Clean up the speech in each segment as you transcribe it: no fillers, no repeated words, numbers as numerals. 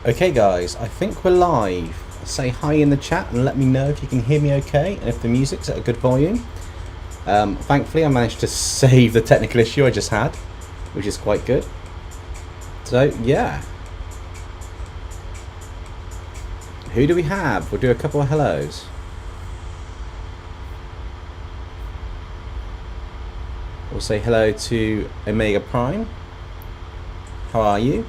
Okay guys, I think we're live. Say hi in the chat and let me know if you can hear me okay and if the music's at a good volume. Thankfully I managed to save the technical issue I just had, which is quite good. So yeah. Who do we have? We'll do a couple of hellos. We'll say hello to Omega Prime. How are you?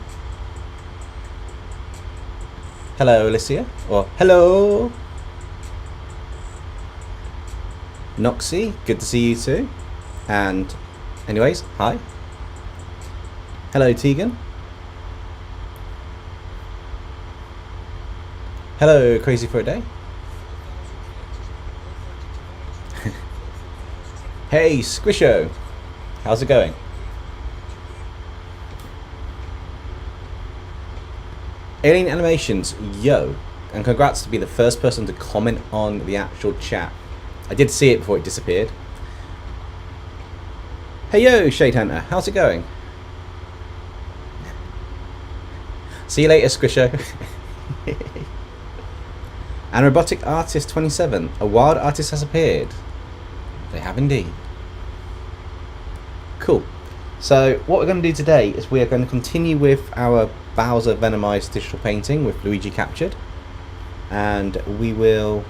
Hello, Alicia. Or hello, Noxie. Good to see you too. And, anyways, hi. Hello, Tegan. Hello, Crazy for a Day. Hey, Squisho. How's it going? Alien Animations, yo, and congrats to be the first person to comment on the actual chat. I did see it before it disappeared. Hey yo, Shade Hunter, how's it going? See you later, Squisho. And Robotic Artist 27, a wild artist has appeared. They have indeed. Cool. So what we're going to do today is we are going to continue with our BOWSER Venomized digital painting with Luigi captured, and we will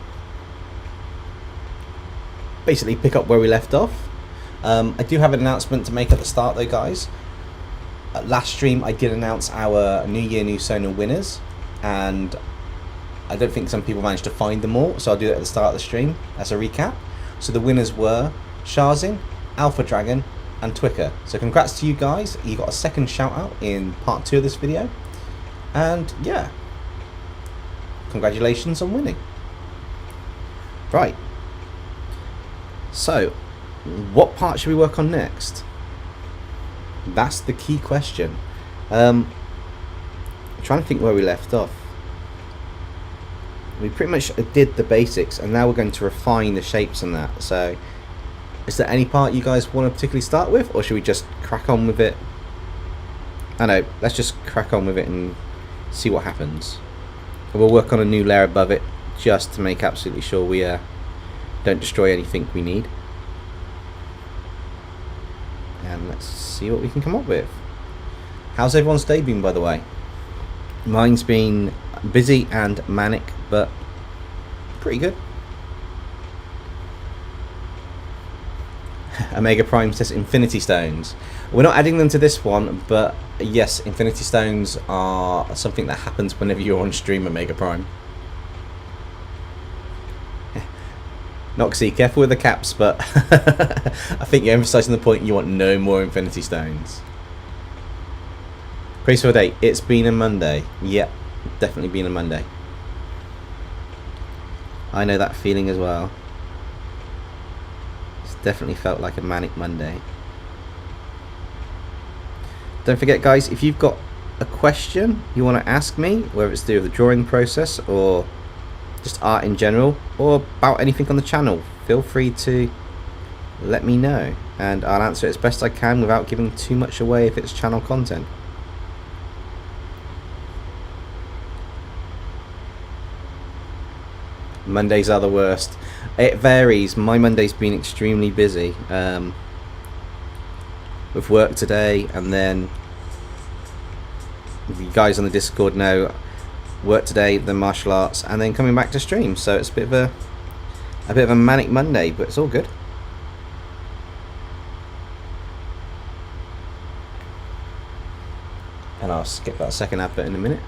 basically pick up where we left off. I do have an announcement to make at the start though, guys. Last stream I did announce our New Year New Sona winners, and I don't think some people managed to find them all, so I'll do that at the start of the stream as a recap. So the winners were Sharzin, Alpha Dragon and Twicker. So congrats to you guys, you got a second shout out in part 2 of this video, and yeah, congratulations on winning. Right, so what part should we work on next? That's the key question. I'm trying to think where we left off. We pretty much did the basics, and now we're going to refine the shapes and that. So is there any part you guys want to particularly start with, or should we just crack on with it? I know, let's just crack on with it and see what happens. And we'll work on a new layer above it just to make absolutely sure we don't destroy anything we need. And let's see what we can come up with. How's everyone's day been, by the way? Mine's been busy and manic, but pretty good. Omega Prime says Infinity Stones. We're not adding them to this one, but yes, Infinity Stones are something that happens whenever you're on stream, Omega Prime. Noxie, careful with the caps, but I think you're emphasising the point you want no more Infinity Stones. Praise for a day. It's been a Monday. Yep, definitely been a Monday. I know that feeling as well. It's definitely felt like a manic Monday. Don't forget, guys, if you've got a question you want to ask me, whether it's to do with the drawing process or just art in general, or about anything on the channel, feel free to let me know, and I'll answer it as best I can without giving too much away if it's channel content. Mondays are the worst. It varies. My Monday's been extremely busy with work today, and then the guys on the Discord know work today, then martial arts, and then coming back to stream. So it's a bit of a manic Monday, but it's all good. And I'll skip that second advert in a minute.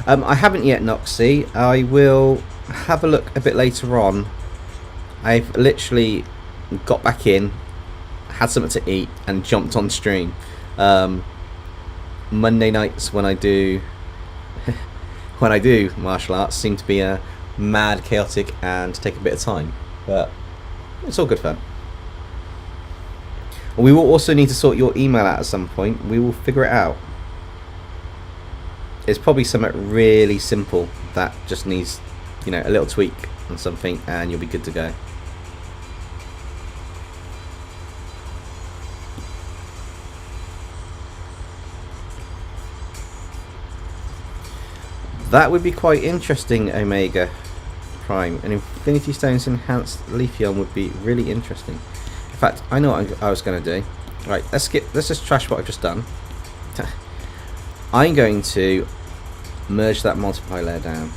I haven't yet, Noxie. I will have a look a bit later on. I've literally got back in, had something to eat, and jumped on stream. Monday nights when I do martial arts seem to be mad, chaotic, and take a bit of time, but it's all good fun. We will also need to sort your email out at some point. We will figure it out. It's probably something really simple that just needs, you know, a little tweak and something, and you'll be good to go. That would be quite interesting, Omega Prime. An Infinity Stones enhanced Leafeon would be really interesting. In fact, I know what I was going to do. Right, let's just trash what I've just done. I'm going to merge that multiply layer down,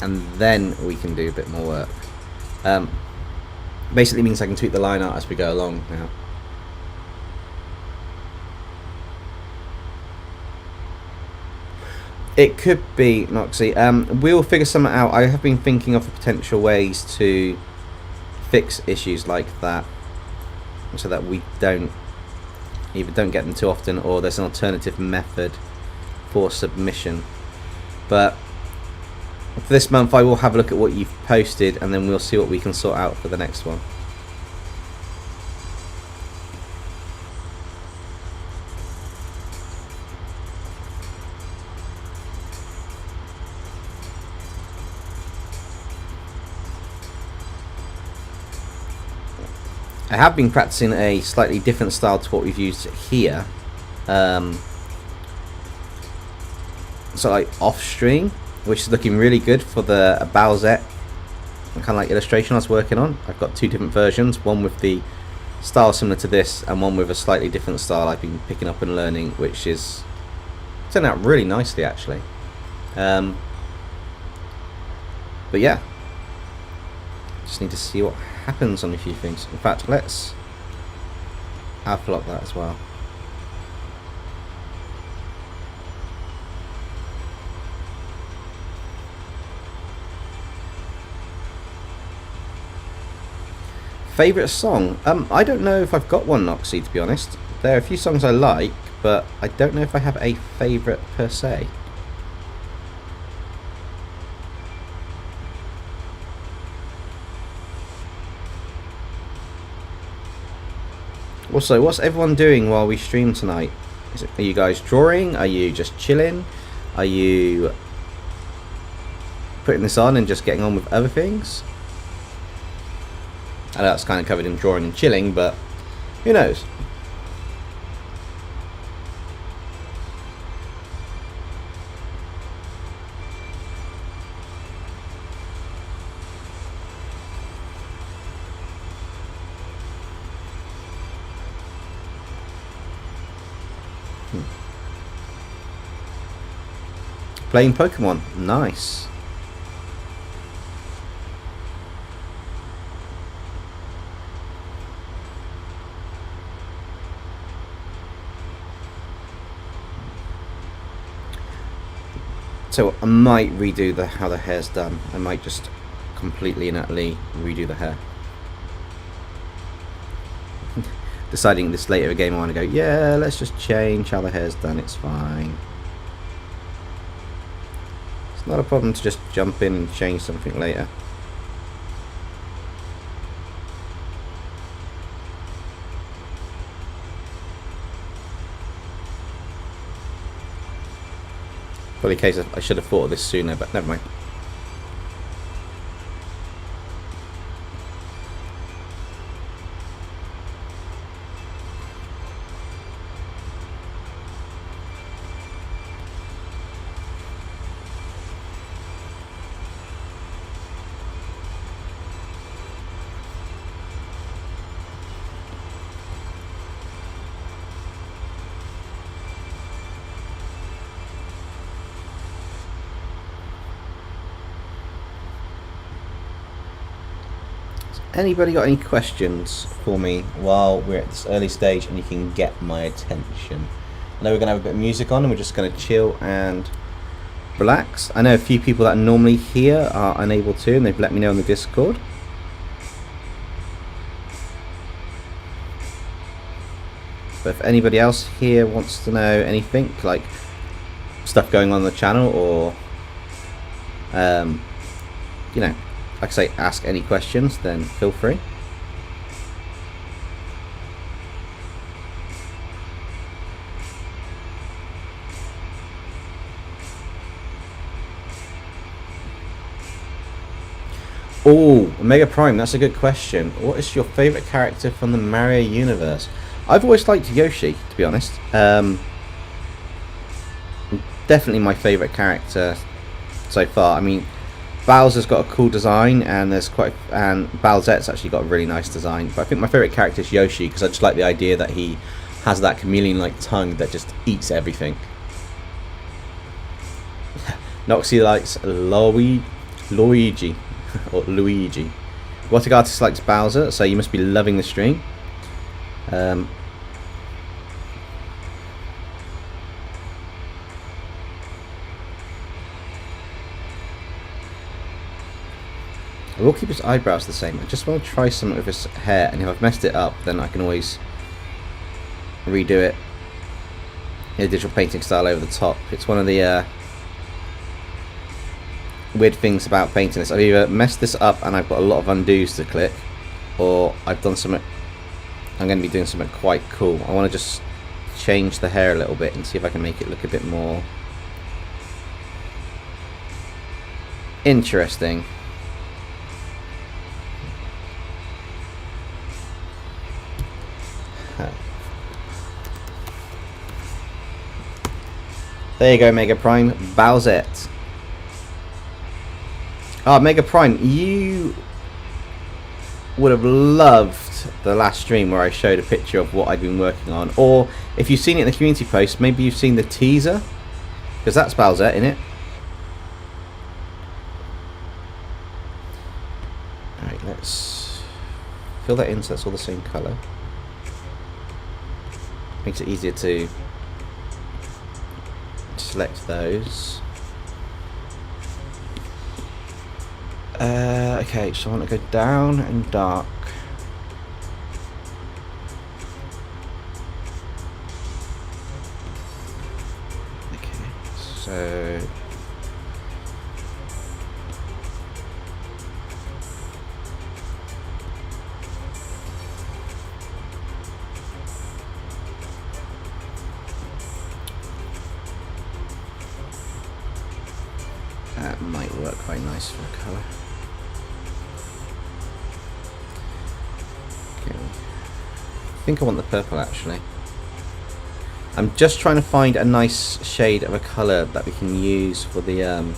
and then we can do a bit more work. Basically means I can tweak the line art as we go along now. It could be Noxy. We'll figure something out. I have been thinking of the potential ways to fix issues like that, so that we either don't get them too often, or there's an alternative method for submission. But for this month, I will have a look at what you've posted, and then we'll see what we can sort out for the next one. I have been practicing a slightly different style to what we've used here. So like off stream, which is looking really good for the BOWSER kind of like illustration I was working on. I've got two different versions, one with the style similar to this and one with a slightly different style I've been picking up and learning, which is turned out really nicely actually. But yeah, just need to see what happens on a few things. In fact, let's alpha lock that as well. Favourite song? I don't know if I've got one, Noxy, to be honest. There are a few songs I like, but I don't know if I have a favourite per se. Also, what's everyone doing while we stream tonight? Are you guys drawing? Are you just chilling? Are you putting this on and just getting on with other things? I know that's kind of covered in drawing and chilling, but who knows? Playing Pokemon, nice. So I might redo how the hair's done. I might just completely and utterly redo the hair. Deciding this later in the game I want to go, yeah, let's just change how the hair's done, it's fine. It's not a problem to just jump in and change something later. Probably a case of I should have thought of this sooner, but never mind. Anybody got any questions for me while we're at this early stage and you can get my attention? I know we're going to have a bit of music on and we're just going to chill and relax. I know a few people that are normally here are unable to, and they've let me know on the Discord. But if anybody else here wants to know anything, like stuff going on the channel, or you know, like I say, ask any questions, then feel free. Oh, Omega Prime, that's a good question. What is your favourite character from the Mario universe? I've always liked Yoshi, to be honest. definitely my favourite character so far. I mean, Bowser's got a cool design, and Bowser's actually got a really nice design. But I think my favourite character is Yoshi, because I just like the idea that he has that chameleon-like tongue that just eats everything. Noxie likes Luigi or Luigi. Robotic Artist likes Bowser, so you must be loving the stream. I will keep his eyebrows the same. I just want to try some of his hair, and if I've messed it up, then I can always redo it in a digital painting style over the top. It's one of the weird things about painting this. I've either messed this up and I've got a lot of undos to click, or I've done something. I'm going to be doing something quite cool. I want to just change the hair a little bit and see if I can make it look a bit more interesting. There you go, Mega Prime. Bowser. Oh, Mega Prime, you would have loved the last stream where I showed a picture of what I'd been working on. Or if you've seen it in the community post, maybe you've seen the teaser, because that's Bowser in it. Alright, let's fill that in so that's all the same colour. Makes it easier to select those. Okay, so I want to go down and dark. Okay, so that might work quite nice for a colour. Okay. I think I want the purple actually. I'm just trying to find a nice shade of a colour that we can use for the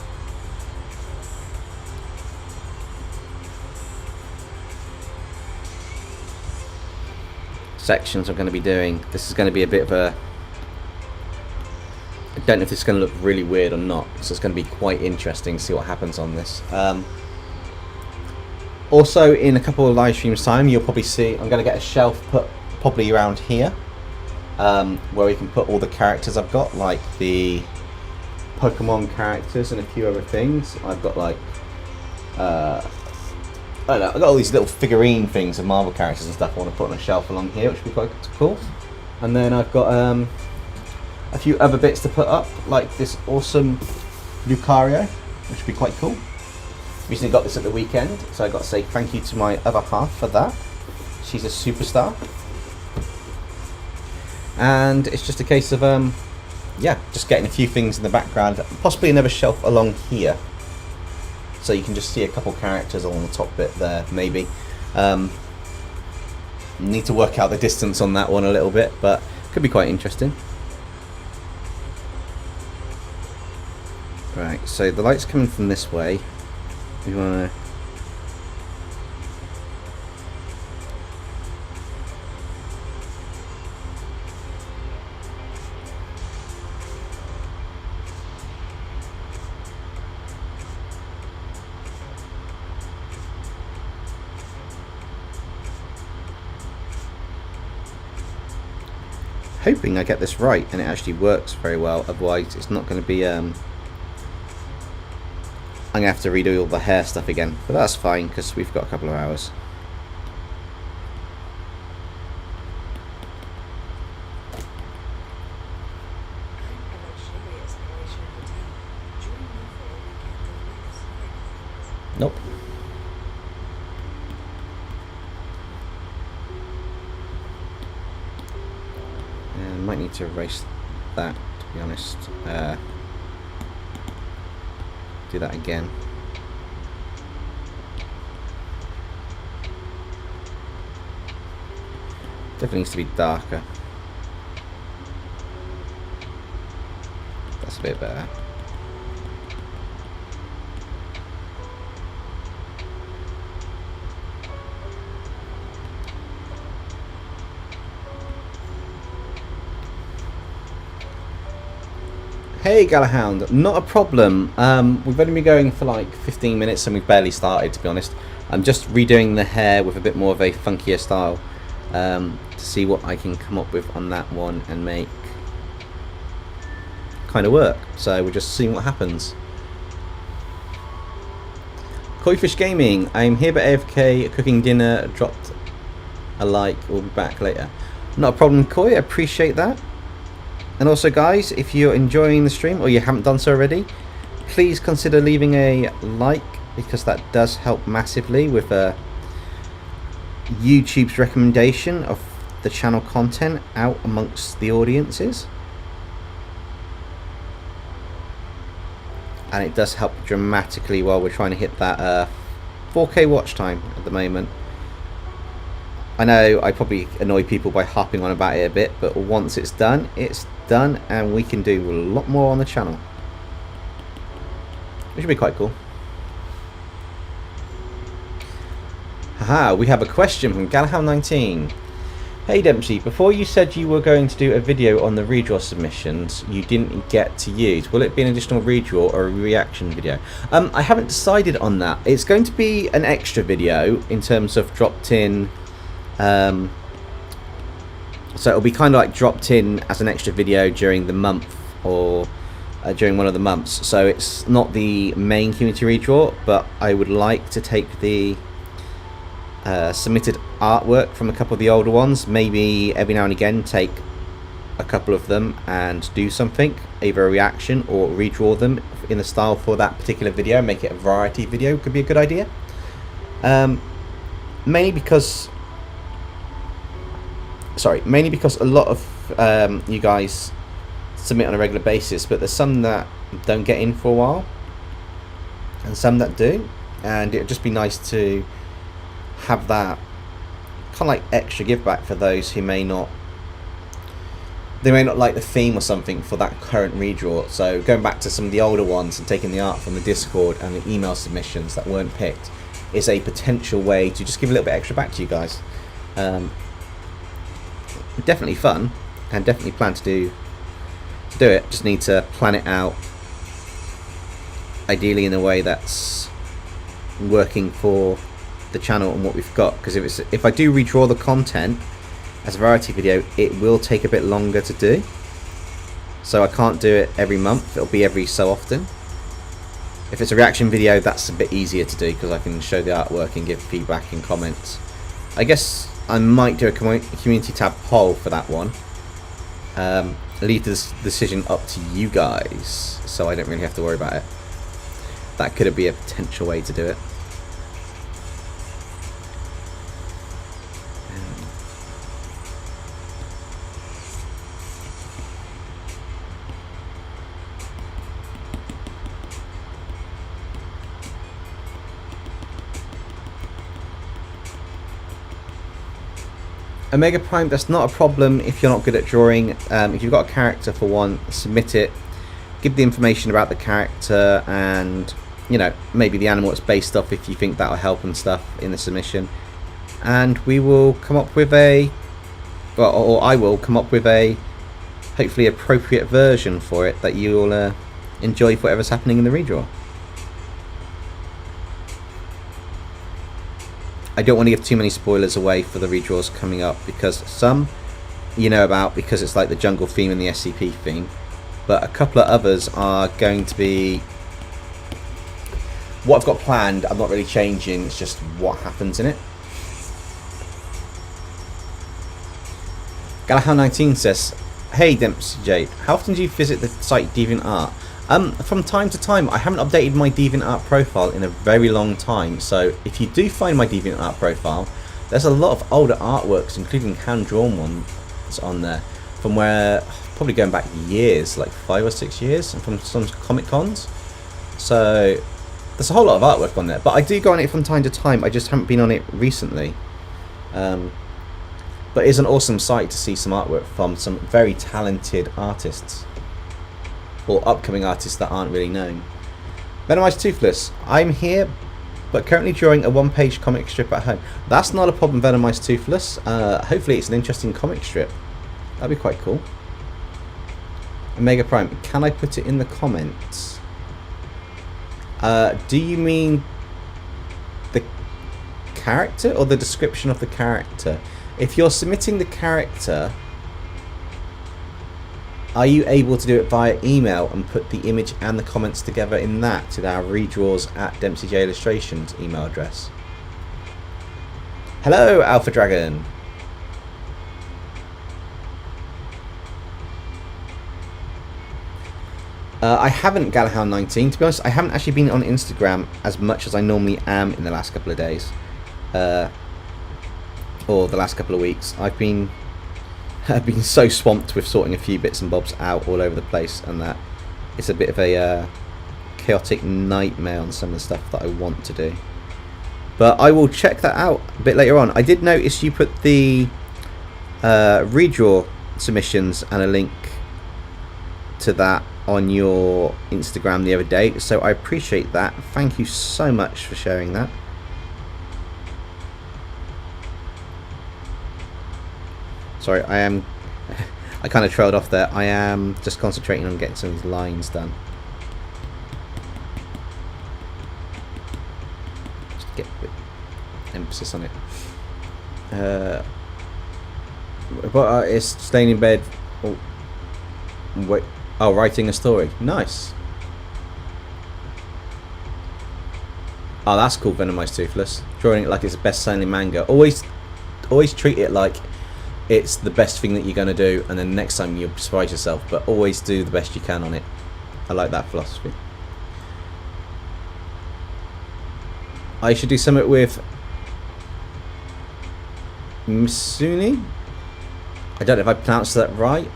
sections I'm going to be doing. This is going to be a bit of a... I don't know if this is going to look really weird or not, so it's going to be quite interesting to see what happens on this. Also, in a couple of live streams time, you'll probably see I'm going to get a shelf put probably around here, where we can put all the characters I've got, like the Pokemon characters and a few other things. I've got like I don't know, I've got all these little figurine things of Marvel characters and stuff I want to put on a shelf along here, which would be quite cool. And then I've got a few other bits to put up, like this awesome Lucario, which would be quite cool. Recently got this at the weekend, so I've got to say thank you to my other half for that. She's a superstar. And it's just a case of, yeah, just getting a few things in the background, possibly another shelf along here. So you can just see a couple characters along the top bit there, maybe. Need to work out the distance on that one a little bit, but could be quite interesting. Right, so the light's coming from this way. We want to... hoping I get this right and it actually works very well, otherwise it's not going to be I'm going to have to redo all the hair stuff again, but that's fine because we've got a couple of hours. Nope. And might need to erase that, to be honest. Do that again. Definitely needs to be darker. That's a bit better. Hey Galahound, not a problem. We've only been going for like 15 minutes and we've barely started, to be honest. I'm just redoing the hair with a bit more of a funkier style to see what I can come up with on that one and make kind of work. So we're just seeing what happens. Koi-fish Gaming, I'm here by AFK, cooking dinner, dropped a like, we'll be back later. Not a problem, Koi, I appreciate that. And also guys, if you're enjoying the stream or you haven't done so already, please consider leaving a like, because that does help massively with YouTube's recommendation of the channel content out amongst the audiences. And it does help dramatically while we're trying to hit that 4K watch time at the moment. I know I probably annoy people by harping on about it a bit, but once it's done and we can do a lot more on the channel, which would be quite cool. Haha, we have a question from Galaham19. Hey Dempsey, before you said you were going to do a video on the redraw submissions you didn't get to use. Will it be an additional redraw or a reaction video? I haven't decided on that. It's going to be an extra video in terms of dropped in. So it'll be kind of like dropped in as an extra video during the month or during one of the months. So it's not the main community redraw, but I would like to take the submitted artwork from a couple of the older ones, maybe every now and again take a couple of them and do something, either a reaction or redraw them in the style for that particular video, make it a variety video. Could be a good idea. Mainly because a lot of you guys submit on a regular basis, but there's some that don't get in for a while and some that do, and it'd just be nice to have that kind of like extra give back for those who may not like the theme or something for that current redraw. So going back to some of the older ones and taking the art from the Discord and the email submissions that weren't picked is a potential way to just give a little bit extra back to you guys. Definitely fun, and definitely plan to do it. Just need to plan it out, ideally in a way that's working for the channel and what we've got. Because if I do redraw the content as a variety video, it will take a bit longer to do. So I can't do it every month. It'll be every so often. If it's a reaction video, that's a bit easier to do because I can show the artwork and give feedback and comments. I guess I might do a community tab poll for that one. Leave this decision up to you guys, so I don't really have to worry about it. That could be a potential way to do it. Omega Prime, that's not a problem if you're not good at drawing. If you've got a character for one, submit it. Give the information about the character and, you know, maybe the animal it's based off if you think that'll help and stuff in the submission. And we will come up with a, well, or I will come up with a hopefully appropriate version for it that you'll enjoy for whatever's happening in the redraw. I don't want to give too many spoilers away for the redraws coming up, because some you know about because it's like the jungle theme and the SCP theme, but a couple of others are going to be what I've got planned. I'm not really changing, it's just what happens in it. Galahan19 says, hey DempseyJ, how often do you visit the site DeviantArt? From time to time. I haven't updated my DeviantArt profile in a very long time, so if you do find my DeviantArt profile, there's a lot of older artworks, including hand-drawn ones on there, from where, probably going back years, like 5 or 6 years, and from some Comic Cons. So there's a whole lot of artwork on there, but I do go on it from time to time. I just haven't been on it recently. But it's an awesome site to see some artwork from some very talented artists. or upcoming artists that aren't really known. Venomized Toothless, I'm here, but currently drawing a one-page comic strip at home. That's not a problem, Venomized Toothless. Hopefully it's an interesting comic strip. That'd be quite cool. Omega Prime, can I put it in the comments? Do you mean the character or the description of the character? If you're submitting the character, are you able to do it via email and put the image and the comments together in that to our redraws at DempseyJ Illustrations email address? Hello, Alpha Dragon. I haven't Galahound19. To be honest, I haven't actually been on Instagram as much as I normally am in the last couple of days. Or the last couple of weeks. I've been so swamped with sorting a few bits and bobs out all over the place, and that it's a bit of a chaotic nightmare on some of the stuff that I want to do. But I will check that out a bit later on. I did notice you put the redraw submissions and a link to that on your Instagram the other day, so I appreciate that. Thank you so much for sharing that. Sorry, I kind of trailed off there. I am just concentrating on getting some of these lines done. Just to get a bit emphasis on it. What artist staying in bed? Oh, wait. Oh, writing a story. Nice. Oh, that's cool. Venomized Toothless. Drawing it like it's a best-selling manga. Always treat it like it's the best thing that you're going to do, and then next time you'll surprise yourself, but always do the best you can on it. I like that philosophy. I should do something with Misuni. I don't know if I pronounced that right.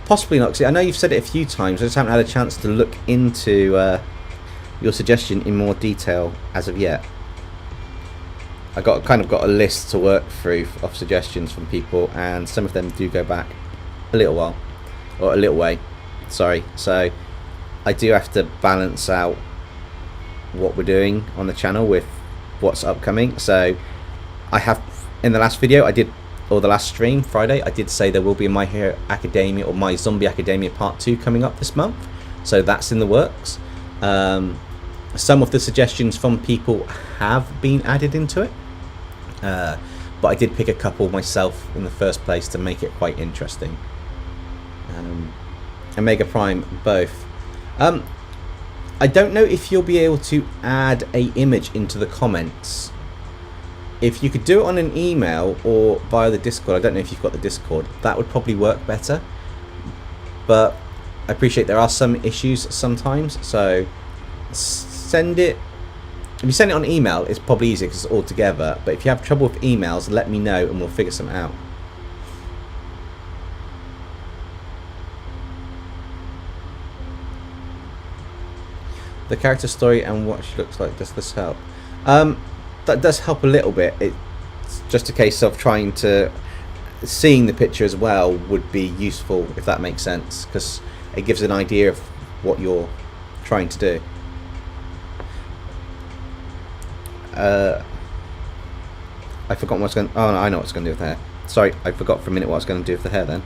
Possibly not, because I know you've said it a few times. I just haven't had a chance to look into your suggestion in more detail as of yet. I kind of got a list to work through of suggestions from people, and some of them do go back a little while, or a little way. Sorry. So I do have to balance out what we're doing on the channel with what's upcoming. So I have, in the last video I did, or the last stream Friday, I did say there will be a My Hero Academia or My Zombie Academia Part 2 coming up this month, so that's in the works. Some of the suggestions from people have been added into it, but I did pick a couple myself in the first place to make it quite interesting. Omega Prime, both. I don't know if you'll be able to add a image into the comments. If you could do it on an email or via the Discord, I don't know if you've got the Discord, that would probably work better. But I appreciate there are some issues sometimes, so send it. If you send it on email, it's probably easier because it's all together. But if you have trouble with emails, let me know and we'll figure something out. The character story and what she looks like, does this help? That does help a little bit. It's just a case of trying to seeing the picture as well would be useful, if that makes sense, because it gives an idea of what you're trying to do. I forgot what I was going. Oh no, I know what I was going to do with the hair. Sorry, I forgot for a minute what I was going to do with the hair then.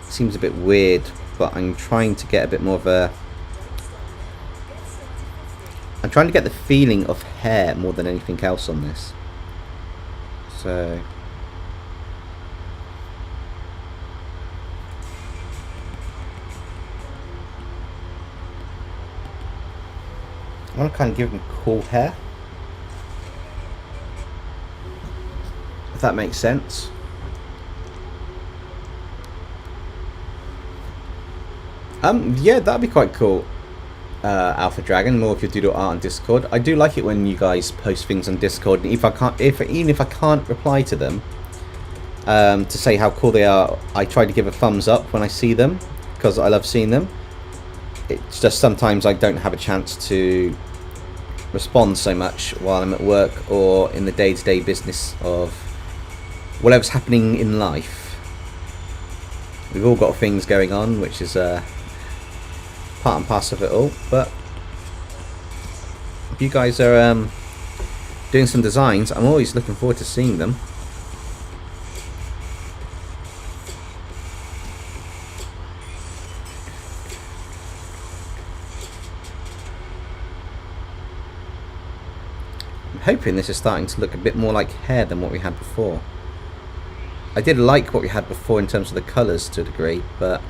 Seems a bit weird, but I'm trying to get a bit more of a... I'm trying to get the feeling of hair more than anything else on this. So... I want to kind of give him cool hair, if that makes sense. Yeah, that'd be quite cool. Alpha Dragon, more if you do art on Discord. I do like it when you guys post things on Discord. If I can't, even if I can't reply to them, to say how cool they are, I try to give a thumbs up when I see them because I love seeing them. It's just sometimes I don't have a chance to respond so much while I'm at work or in the day-to-day business of whatever's happening in life. We've all got things going on, which is part and parcel of it all, but if you guys are doing some designs, I'm always looking forward to seeing them. I'm hoping this is starting to look a bit more like hair than what we had before. I did like what we had before in terms of the colours to a degree, but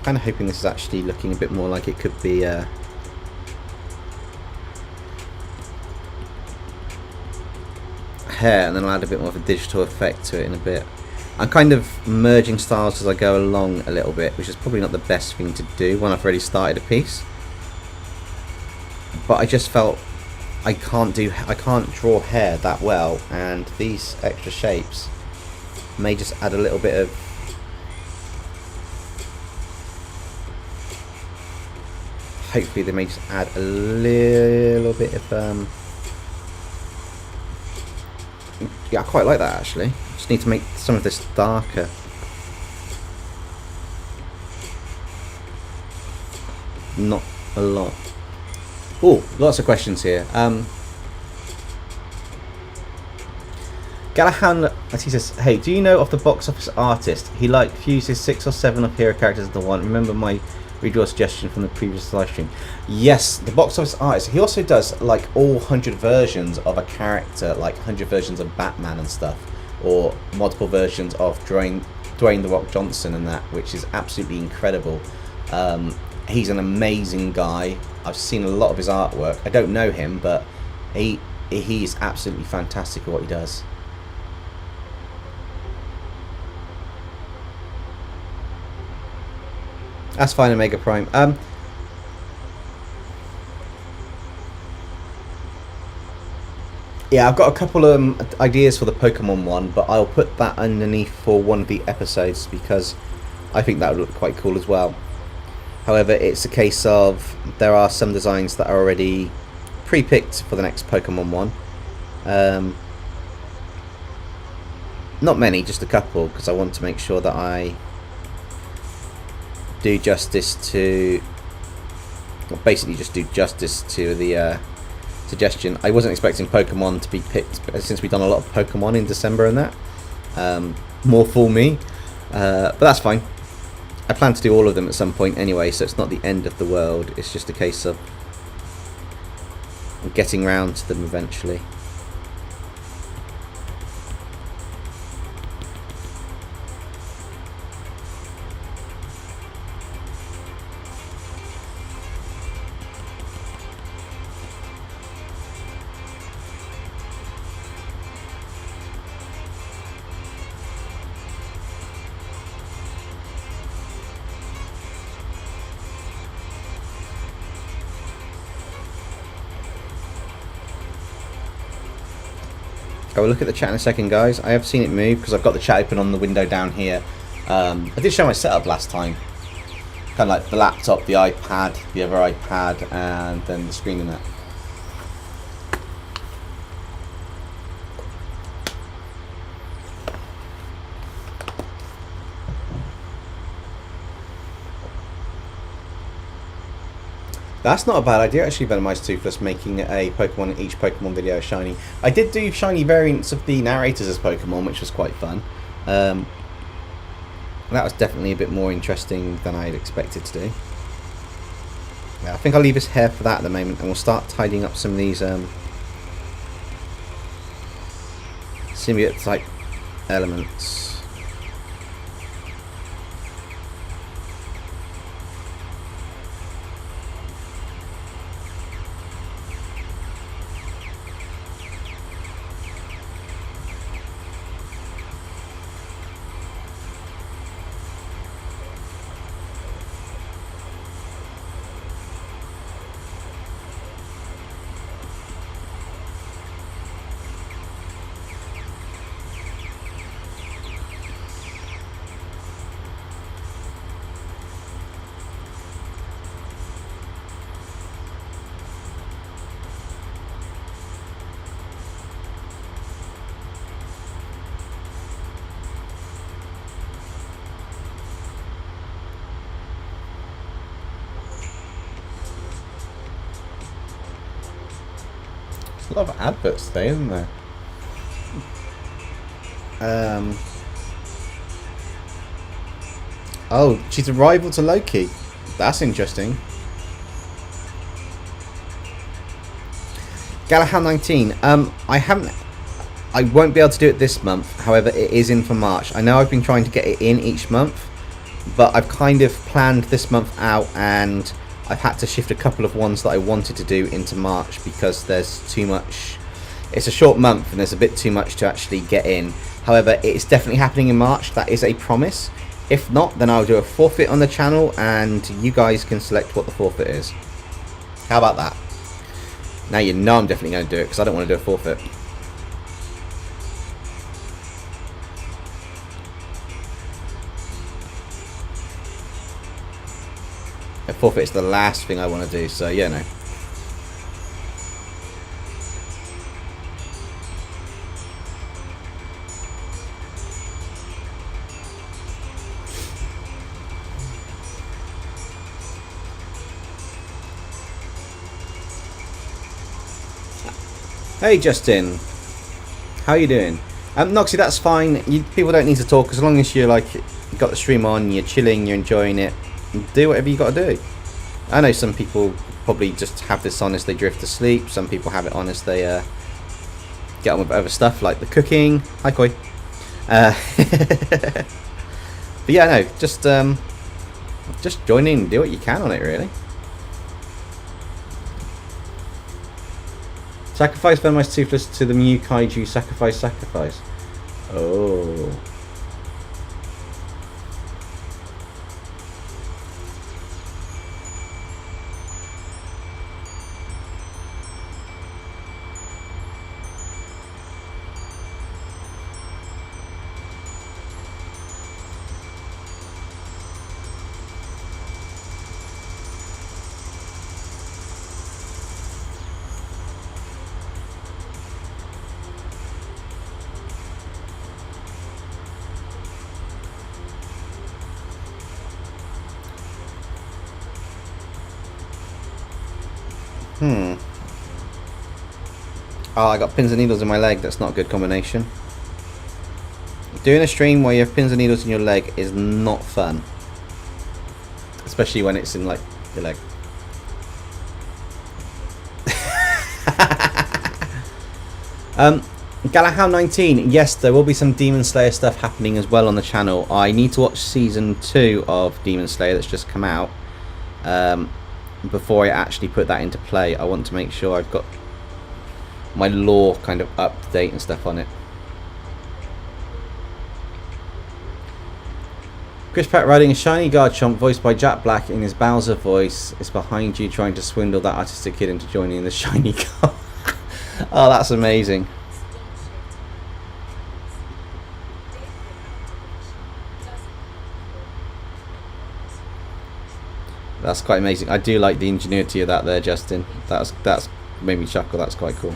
kind of hoping this is actually looking a bit more like it could be hair, and then I'll add a bit more of a digital effect to it in a bit. I'm kind of merging styles as I go along a little bit, which is probably not the best thing to do when I've already started a piece, but I just felt I can't draw hair that well, and these extra shapes may just add a little bit of hopefully they may just add a little bit of yeah, I quite like that actually. Just need to make some of this darker. Not a lot. Oh, lots of questions here. Galahan, as he says, hey, do you know of the box office artist? He like fuses 6 or 7 of hero characters into one. Remember my redraw suggestion from the previous live stream? Yes, the box office artist. He also does like all 100 versions of a character, like 100 versions of Batman and stuff, or multiple versions of Dwayne The Rock Johnson and that, which is absolutely incredible. He's an amazing guy. I've seen a lot of his artwork. I don't know him, but he's absolutely fantastic at what he does. That's fine, Omega Prime. Yeah, I've got a couple of ideas for the Pokemon one, but I'll put that underneath for one of the episodes because I think that would look quite cool as well. However, it's a case of there are some designs that are already pre-picked for the next Pokemon one. Not many, just a couple, because I want to make sure that I do justice to, well, basically just do justice to the suggestion. I wasn't expecting Pokemon to be picked since we've done a lot of Pokemon in December and that. More for me, but that's fine. I plan to do all of them at some point anyway, so it's not the end of the world. It's just a case of getting round to them eventually. I will look at the chat in a second, guys. I have seen it move because I've got the chat open on the window down here. I did show my setup last time. Kind of like the laptop, the iPad, the other iPad, and then the screen in it. That's not a bad idea, actually, Venomized Toothless, making a Pokemon in each Pokemon video shiny. I did do shiny variants of the narrators as Pokemon, which was quite fun. That was definitely a bit more interesting than I had expected to do. Yeah, I think I'll leave his hair for that at the moment, and we'll start tidying up some of these symbiote type elements. There's a lot of adverts today, isn't there? Oh, she's a rival to Loki. That's interesting. Galahad 19. I won't be able to do it this month. However, it is in for March. I know I've been trying to get it in each month, but I've kind of planned this month out, and I've had to shift a couple of ones that I wanted to do into March because there's too much. It's a short month and there's a bit too much to actually get in. However, it's definitely happening in March. That is a promise. If not, then I'll do a forfeit on the channel and you guys can select what the forfeit is. How about that? Now you know I'm definitely going to do it because I don't want to do a forfeit. A forfeit is the last thing I want to do, so yeah, no. Hey Justin, how you doing? Noxy, that's fine. People don't need to talk as long as you're like got the stream on, you're chilling, you're enjoying it. Do whatever you got to do. I know some people probably just have this on as they drift to sleep. Some people have it on as they get on with other stuff like the cooking. Hi Koi. But yeah, no, just join in, do what you can on it, really. Sacrifice Venomized Toothless to the Mew Kaiju. Sacrifice. Oh. Oh, I got pins and needles in my leg. That's not a good combination. Doing a stream where you have pins and needles in your leg is not fun. Especially when it's in, like, your leg. Galahad 19. Yes, there will be some Demon Slayer stuff happening as well on the channel. I need to watch Season 2 of Demon Slayer that's just come out. Before I actually put that into play, I want to make sure I've got my lore kind of up to date and stuff on it. Chris Pratt riding a shiny Garchomp voiced by Jack Black in his Bowser voice is behind you trying to swindle that autistic kid into joining the shiny car. Oh, that's amazing. That's quite amazing. I do like the ingenuity of that there, Justin. That's made me chuckle. That's quite cool.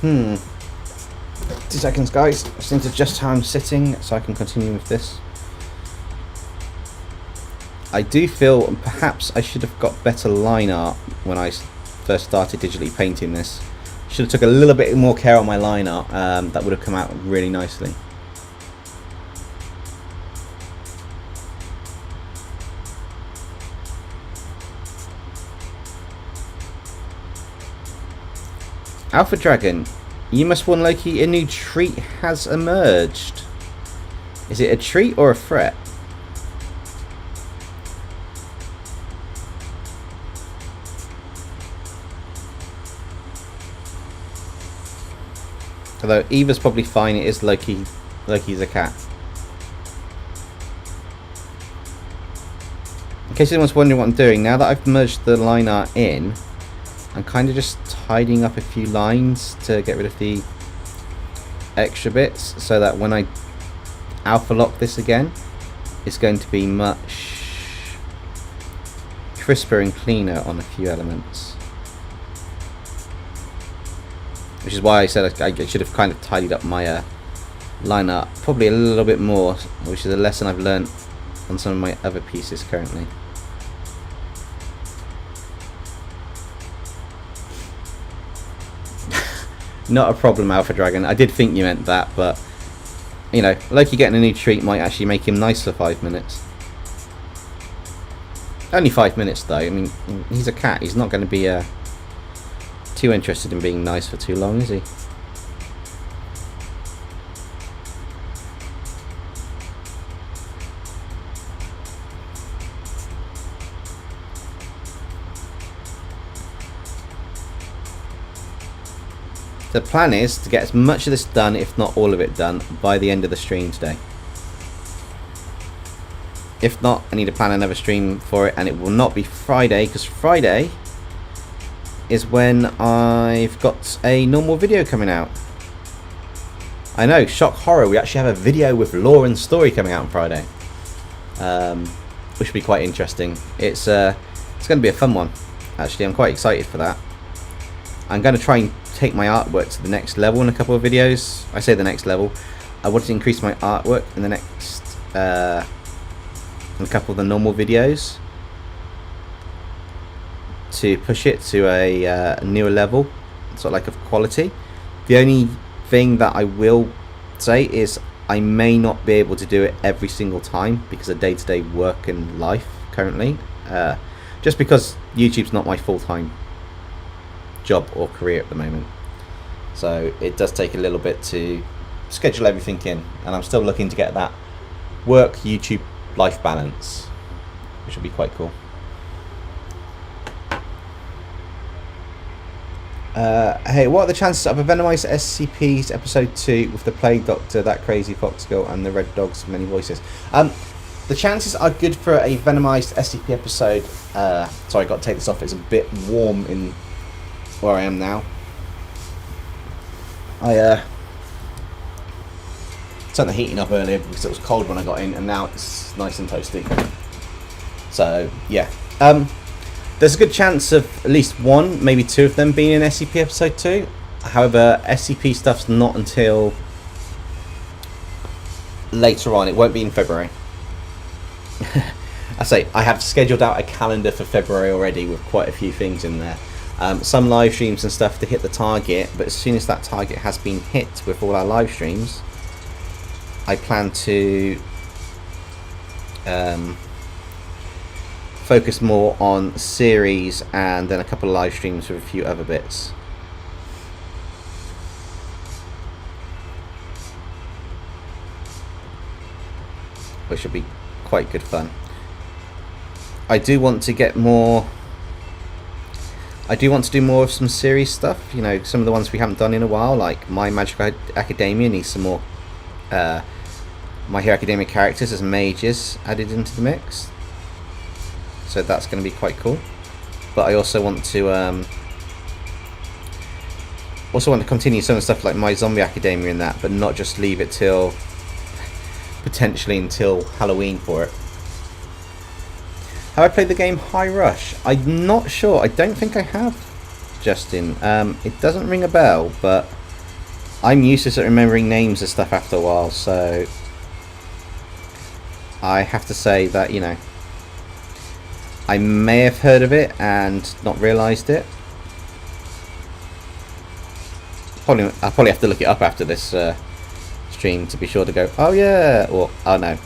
Hmm. 2 seconds, guys. I just need to adjust how I'm sitting so I can continue with this. I do feel perhaps I should have got better line art when I first started digitally painting this. Should have took a little bit more care on my line art. That would have come out really nicely. Alpha Dragon, you must warn Loki, a new treat has emerged. Is it a treat or a threat? Although Eva's probably fine, it is Loki. Loki's a cat. In case anyone's wondering what I'm doing, now that I've merged the line art in, I'm kind of just tidying up a few lines to get rid of the extra bits so that when I alpha lock this again, it's going to be much crisper and cleaner on a few elements. Which is why I said I should have kind of tidied up my lineup probably a little bit more, which is a lesson I've learned on some of my other pieces currently. Not a problem, Alpha Dragon. I did think you meant that, but you know, Loki getting a new treat might actually make him nice for 5 minutes. Only 5 minutes though. I mean, he's a cat. He's not going to be too interested in being nice for too long, is he? The plan is to get as much of this done, if not all of it done, by the end of the stream today. If not, I need to plan another stream for it, and it will not be Friday, because Friday is when I've got a normal video coming out. I know, shock horror, we actually have a video with lore and story coming out on Friday. Which will be quite interesting. It's going to be a fun one, actually. I'm quite excited for that. I'm going to try and take my artwork to the next level in a couple of videos. I say the next level. I want to increase my artwork in the next in a couple of the normal videos to push it to a newer level, sort of like of quality. The only thing that I will say is I may not be able to do it every single time because of day-to-day work and life currently, just because YouTube's not my full-time job or career at the moment, so it does take a little bit to schedule everything in, and I'm still looking to get that work YouTube life balance, which will be quite cool. Hey, what are the chances of a Venomized SCP's episode 2 with the Plague Doctor, that crazy fox girl, and the red dog's many voices? The chances are good for a Venomized SCP episode. Sorry, I got to take this off. It's a bit warm in where I am now. I turned the heating up earlier because it was cold when I got in, and now it's nice and toasty. So yeah, there's a good chance of at least one, maybe two of them being in SCP episode 2. However, SCP stuff's not until later on. It won't be in February. I say I have scheduled out a calendar for February already with quite a few things in there. Some live streams and stuff to hit the target, but as soon as that target has been hit with all our live streams, I plan to focus more on series and then a couple of live streams with a few other bits. Which will be quite good fun. I do want to get more. I do want to do more of some series stuff. You know, some of the ones we haven't done in a while, like My Magical Academia needs some more My Hero Academia characters as mages added into the mix. So that's going to be quite cool. But I also want to continue some of the stuff like My Zombie Academia and that, but not just leave it till potentially until Halloween for it. Have I played the game High Rush? I'm not sure. I don't think I have, Justin. It doesn't ring a bell, but I'm useless at remembering names of stuff after a while, so I have to say that, you know, I may have heard of it and not realised it. I'll probably have to look it up after this stream to be sure to go, oh yeah, or oh no.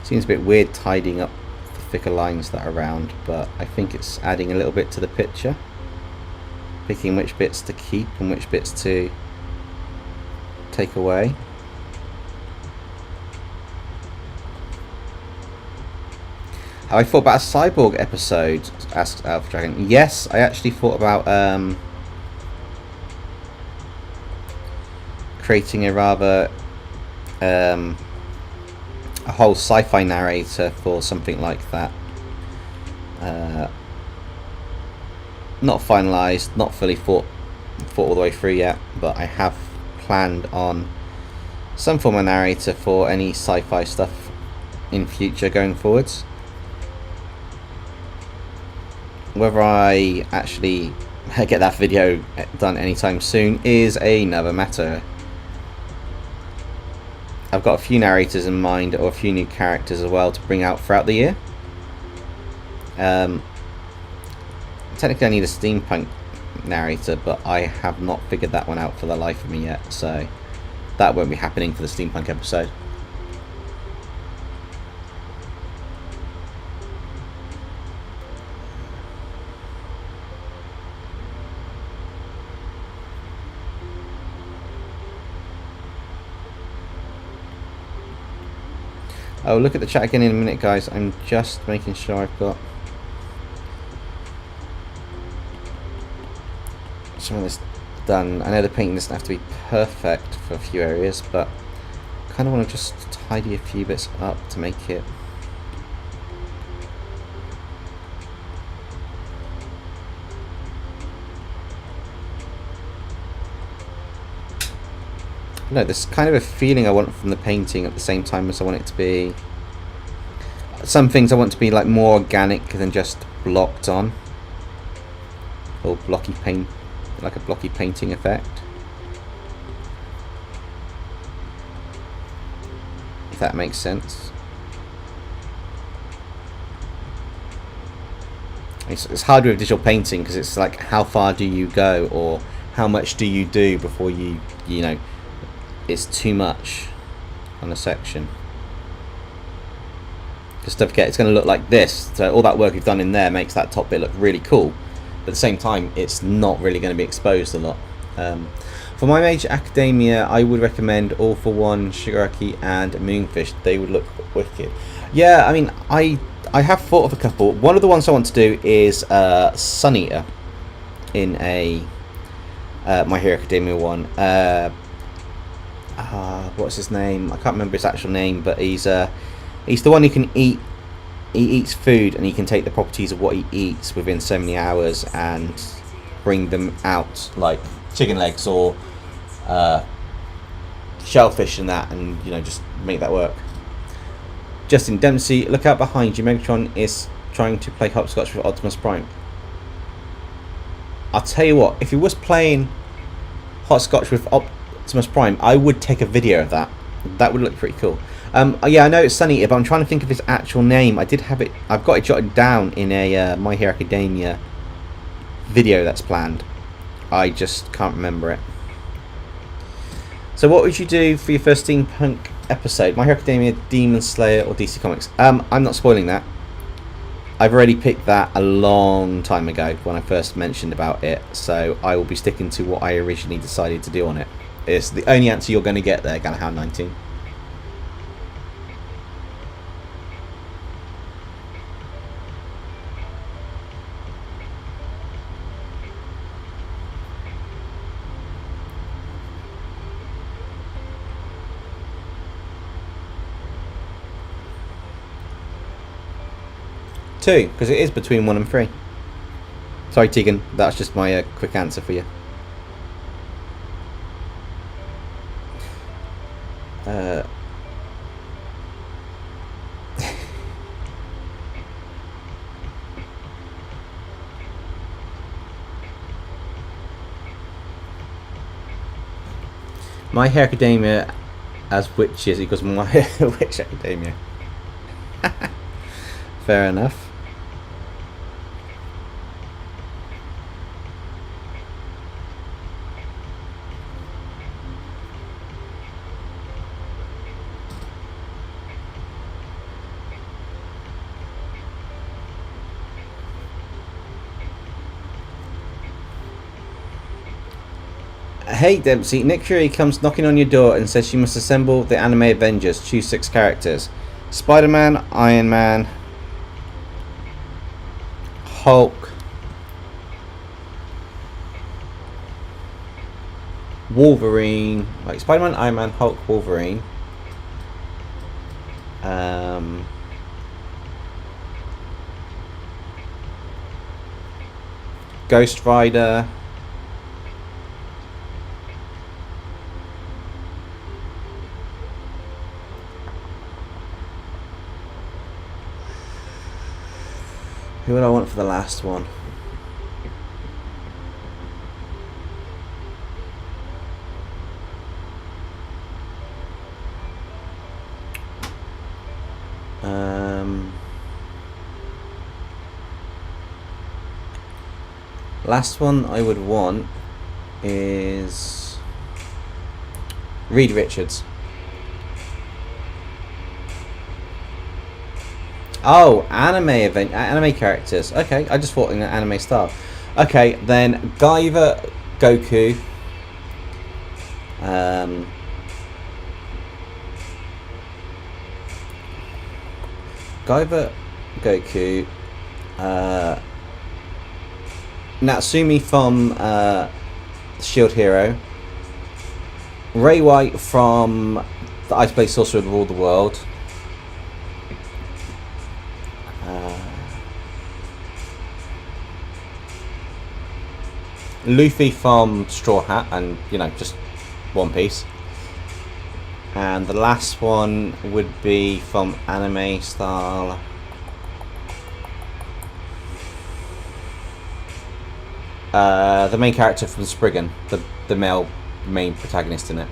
Seems a bit weird tidying up the thicker lines that are around, but I think it's adding a little bit to the picture. Picking which bits to keep and which bits to take away. Have I thought about a cyborg episode? Asked Alpha Dragon. Yes, I actually thought about creating a rather a whole sci-fi narrator for something like that. Not finalised, not fully thought all the way through yet, but I have planned on some form of narrator for any sci-fi stuff in future going forwards. Whether I actually get that video done anytime soon is another matter. I've got a few narrators in mind, or a few new characters as well to bring out throughout the year. Technically I need a steampunk narrator, but I have not figured that one out for the life of me yet, so that won't be happening for the steampunk episode. Oh, look at the chat again in a minute, guys. I'm just making sure I've got some of this done. I know the painting doesn't have to be perfect for a few areas, but I kind of want to just tidy a few bits up to make it no, there's kind of a feeling I want from the painting at the same time as I want it to be. Some things I want to be like more organic than just blocked on, or blocky paint, like a blocky painting effect. If that makes sense. It's hard with digital painting because it's like how far do you go, or how much do you do before you know it's too much on a section. Just don't forget, it's going to look like this. So all that work we've done in there makes that top bit look really cool. But at the same time, it's not really going to be exposed a lot. For My Major Academia, I would recommend All for One, Shigaraki, and Moonfish. They would look wicked. Yeah, I mean, I have thought of a couple. One of the ones I want to do is Sun Eater in a My Hero Academia one. What's his name? I can't remember his actual name, but he's the one who can eat. He eats food, and he can take the properties of what he eats within so many hours and bring them out, like chicken legs or shellfish and that, and just make that work. Justin Dempsey, look out behind you. Megatron is trying to play hopscotch with Optimus Prime. I'll tell you what, if he was playing hopscotch with Optimus Prime, I would take a video of that. That would look pretty cool. Yeah, I know it's Sun Eater, but I'm trying to think of his actual name. I've got it jotted down in a My Hero Academia video that's planned. I just can't remember it. So what would you do for your first steampunk episode? My Hero Academia, Demon Slayer, or DC Comics? I'm not spoiling that. I've already picked that a long time ago when I first mentioned about it, so I will be sticking to what I originally decided to do on it. It's the only answer you're going to get there, Galahound 19. Two, because it is between 1 and 3. Sorry, Tegan, that's just my quick answer for you. My Hero Academia as witches equals My Witch Academia. Fair enough. Hey Dempsey, Nick Fury comes knocking on your door and says you must assemble the anime Avengers. Choose 6 characters. Spider-Man, Iron Man, Hulk, Wolverine, like Spider-Man, Iron Man, Hulk, Wolverine. Ghost Rider. Who would I want for the last one? Last one I would want is Reed Richards. Oh, anime characters. Okay, I just thought in an anime style. Okay, then Guyver, Goku. Guyver, Goku. Natsumi from Shield Hero. Ray White from the Ice Blade Sorcerer that ruled the world. Luffy from Straw Hat and, you know, just One Piece. And the last one would be from anime style. The main character from Spriggan, the male main protagonist in it.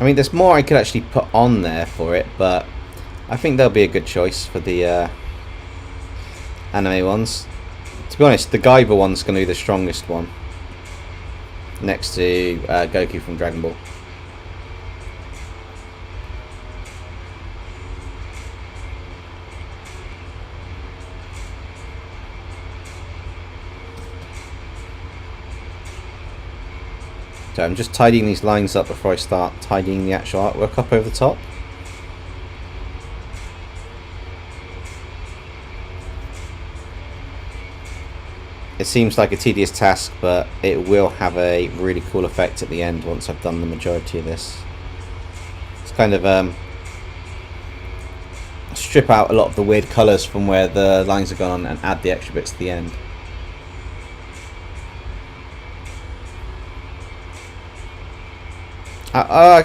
I mean, there's more I could actually put on there for it, but I think there'll be a good choice for the anime ones. To be honest, the Guyver one's going to be the strongest one, next to Goku from Dragon Ball. So I'm just tidying these lines up before I start tidying the actual artwork up over the top. It seems like a tedious task, but it will have a really cool effect at the end once I've done the majority of this. It's kind of strip out a lot of the weird colours from where the lines have gone on and add the extra bits at the end.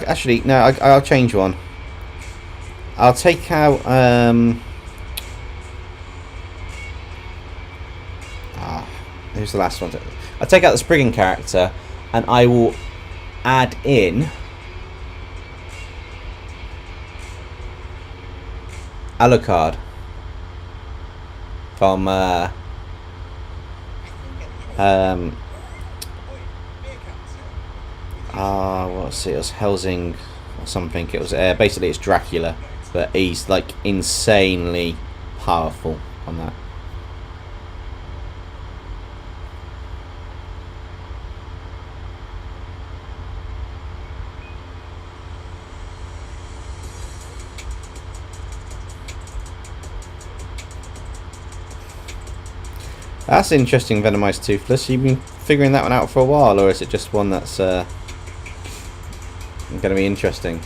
Actually, no, I'll change one. I'll take out who's the last one? I'll take out the Spriggan character and I will add in Alucard from what's it? It was Helsing or something. It was basically it's Dracula, but he's like insanely powerful on that. That's interesting, Venomized Toothless. You've been figuring that one out for a while, or is it just one that's going to be interesting?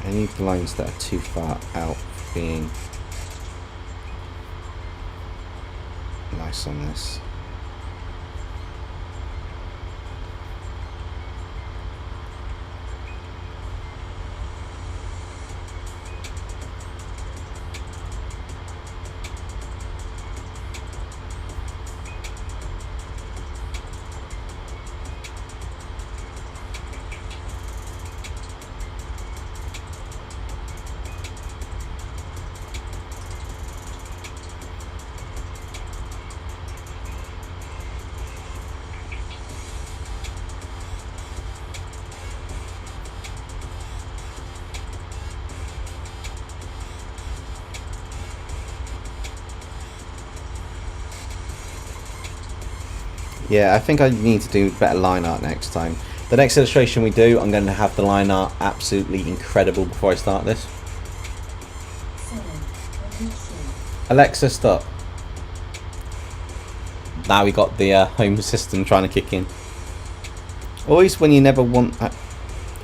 I need the lines that are too far out for being nice on this. Yeah, I think I need to do better line art next time. The next illustration we do, I'm going to have the line art absolutely incredible before I start this. Alexa, stop. Now we got the home system trying to kick in. Always when you never want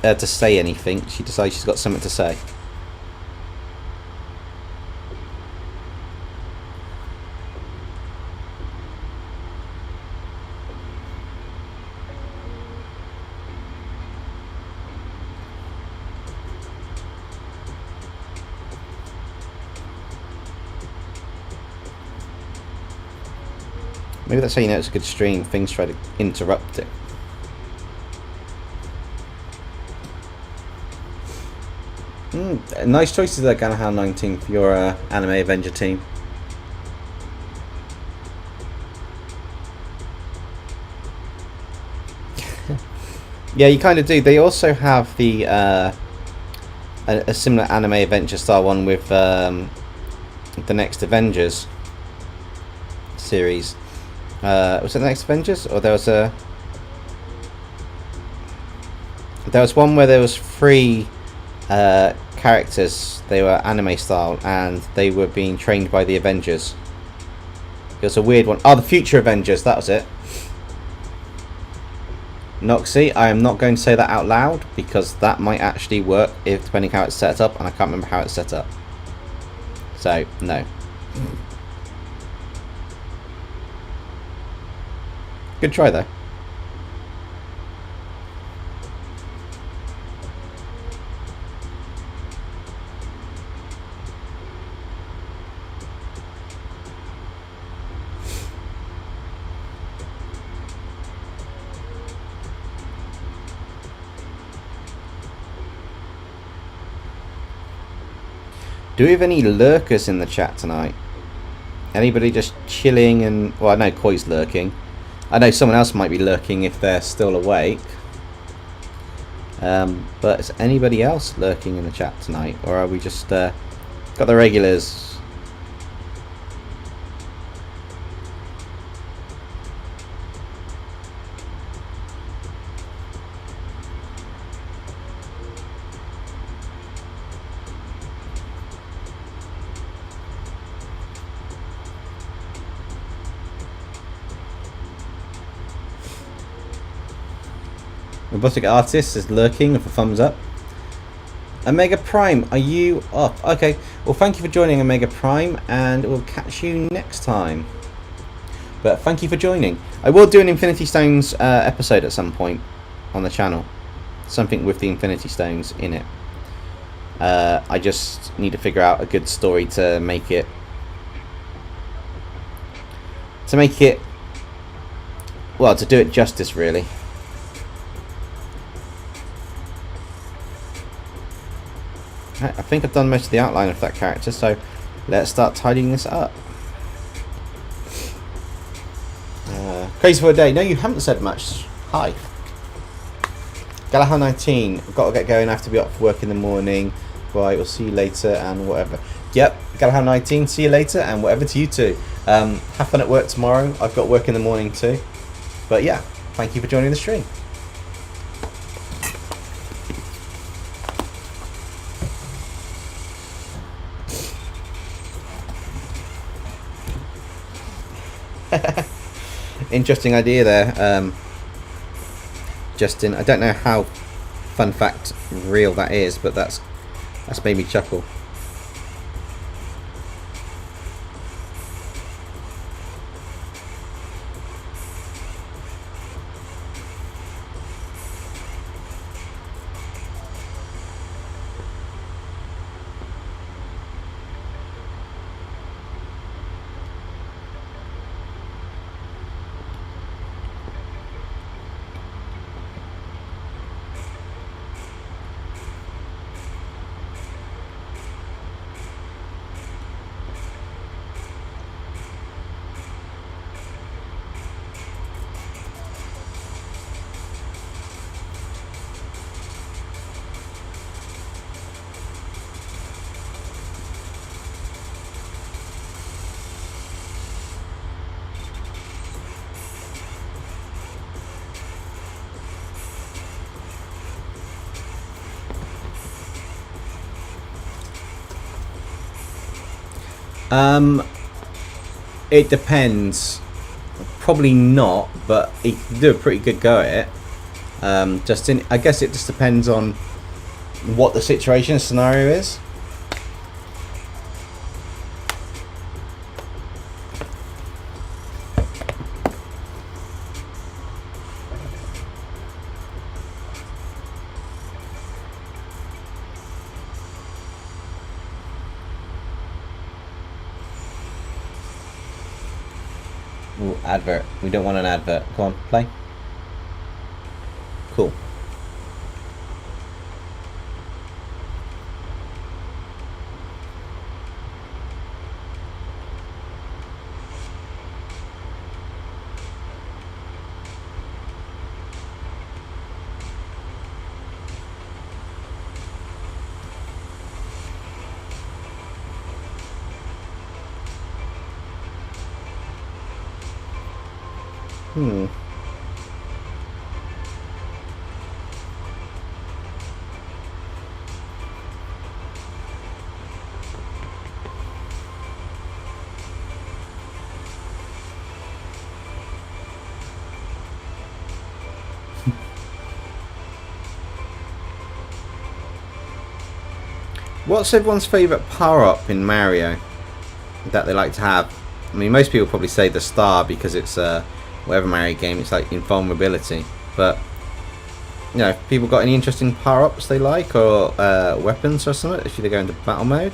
to say anything, she decides she's got something to say. Maybe that's how you know it's a good stream. Things try to interrupt it. Nice choices there, Ganahan 19 for your Anime Avenger team. Yeah, you kind of do. They also have the a similar Anime Adventure style one with the next Avengers series. Was it the next Avengers, or there was one where there was 3 characters. They were anime style and they were being trained by the Avengers. It was a weird one. Oh, the Future Avengers, that was it. Noxy, I am not going to say that out loud because that might actually work if depending how it's set up, and I can't remember how it's set up. So, no. Good try though. Do we have any lurkers in the chat tonight? Anybody just chilling and... Well, I know Koi's lurking. I know someone else might be lurking if they're still awake. But is anybody else lurking in the chat tonight? Or are we just got the regulars? Robotic Artist is lurking with a thumbs up. Omega Prime, are you up? Okay, well thank you for joining Omega Prime, and we'll catch you next time. But thank you for joining. I will do an Infinity Stones episode at some point on the channel. Something with the Infinity Stones in it. I just need to figure out a good story to make it... Well, to do it justice, really. I think I've done most of the outline of that character, so let's start tidying this up. Crazy for a day. No, you haven't said much. Hi. Galahad 19. I've got to get going. I have to be up for work in the morning. Right, we'll see you later and whatever. Yep, Galahad 19. See you later and whatever to you too. Have fun at work tomorrow. I've got work in the morning too. But yeah, thank you for joining the stream. Interesting idea there, Justin. I don't know how fun fact real that is, but that's made me chuckle. It depends. Probably not, but he can do a pretty good go at it. I guess it just depends on what the situation scenario is. Ooh, advert. We don't want an advert. Come on, play. Cool. What's everyone's favourite power-up in Mario that they like to have? I mean, most people probably say the star because it's whatever Mario game, it's like invulnerability. But you know, people got any interesting power-ups they like, or weapons or something if they go into battle mode?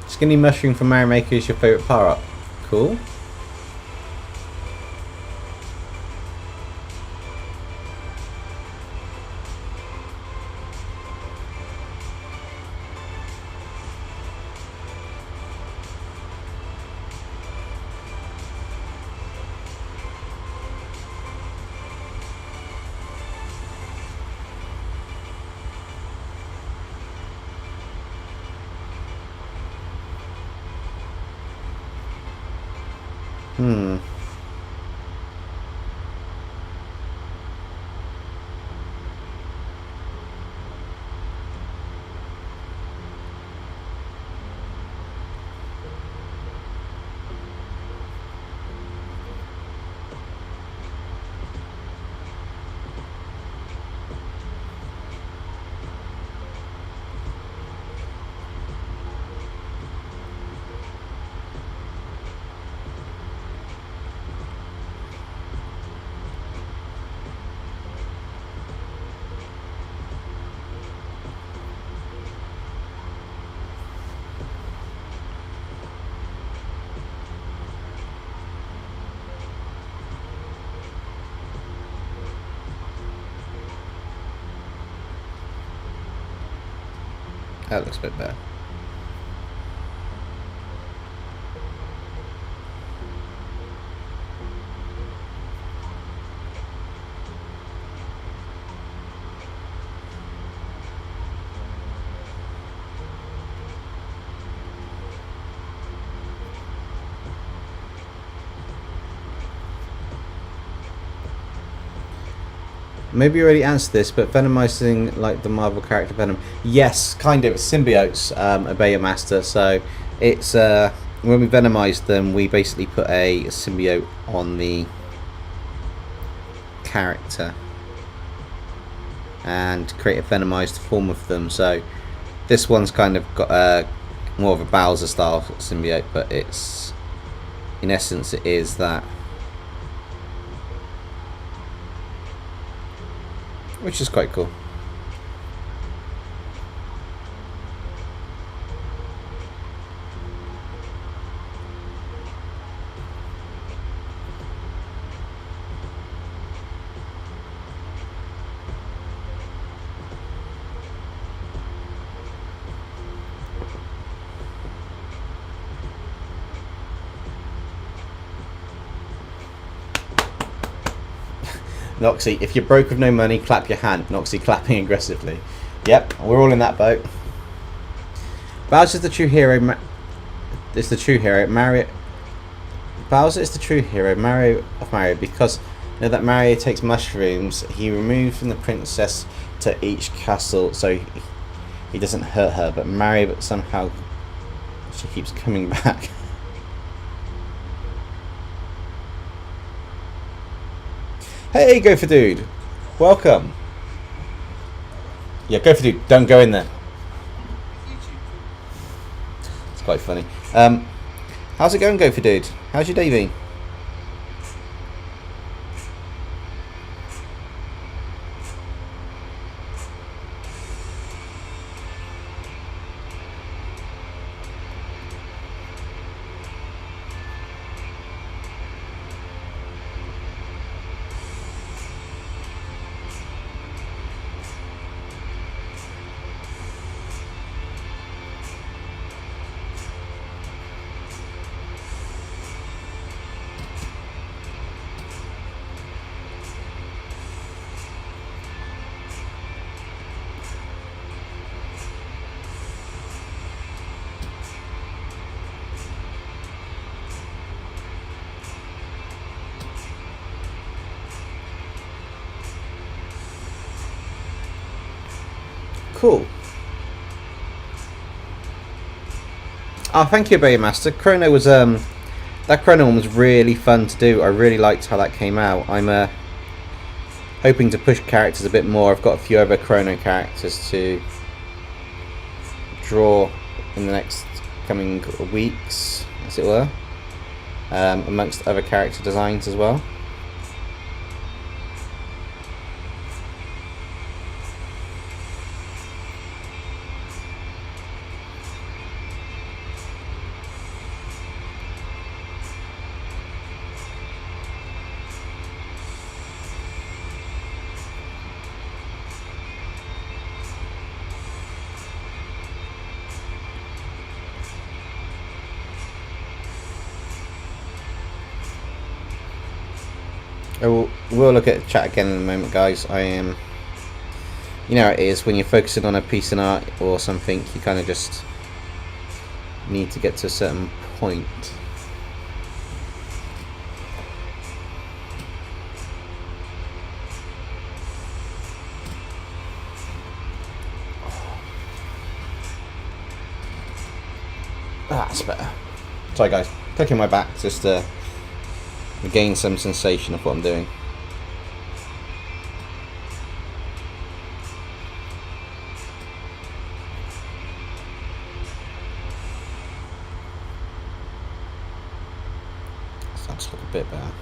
Skinny Mushroom from Mario Maker is your favourite power-up. Cool. That looks a bit better. Maybe you already answered this, but venomizing like the Marvel character Venom. Yes, kind of. Symbiotes obey your master. So it's when we venomize them, we basically put a symbiote on the character and create a venomized form of them. So this one's kind of got more of a BOWSER style symbiote, but it's in essence it is that. which is quite cool. Noxy, if you're broke with no money, clap your hand. Noxy clapping aggressively. Yep, we're all in that boat. Bowser's the true hero. It's the true hero. Bowser is the true hero. Mario of Mario, because you know that Mario takes mushrooms. He removed from the princess to each castle, so he doesn't hurt her. But Mario, somehow, she keeps coming back. Hey, Go for Dude, welcome. Yeah, Go for Dude, don't go in there. It's quite funny. How's it going, Go for Dude? How's your day been? Cool. Oh, thank you, Bay Master. Chrono was that Chrono one was really fun to do. I really liked how that came out. I'm hoping to push characters a bit more. I've got a few other Chrono characters to draw in the next coming weeks, as it were, amongst other character designs as well. We'll look at chat again in a moment, guys. I am, you know how it is when you're focusing on a piece of art or something, you kind of just need to get to a certain point. That's better. Sorry guys, clicking my back just to gain some sensation of what I'm doing. Starts to look a bit better.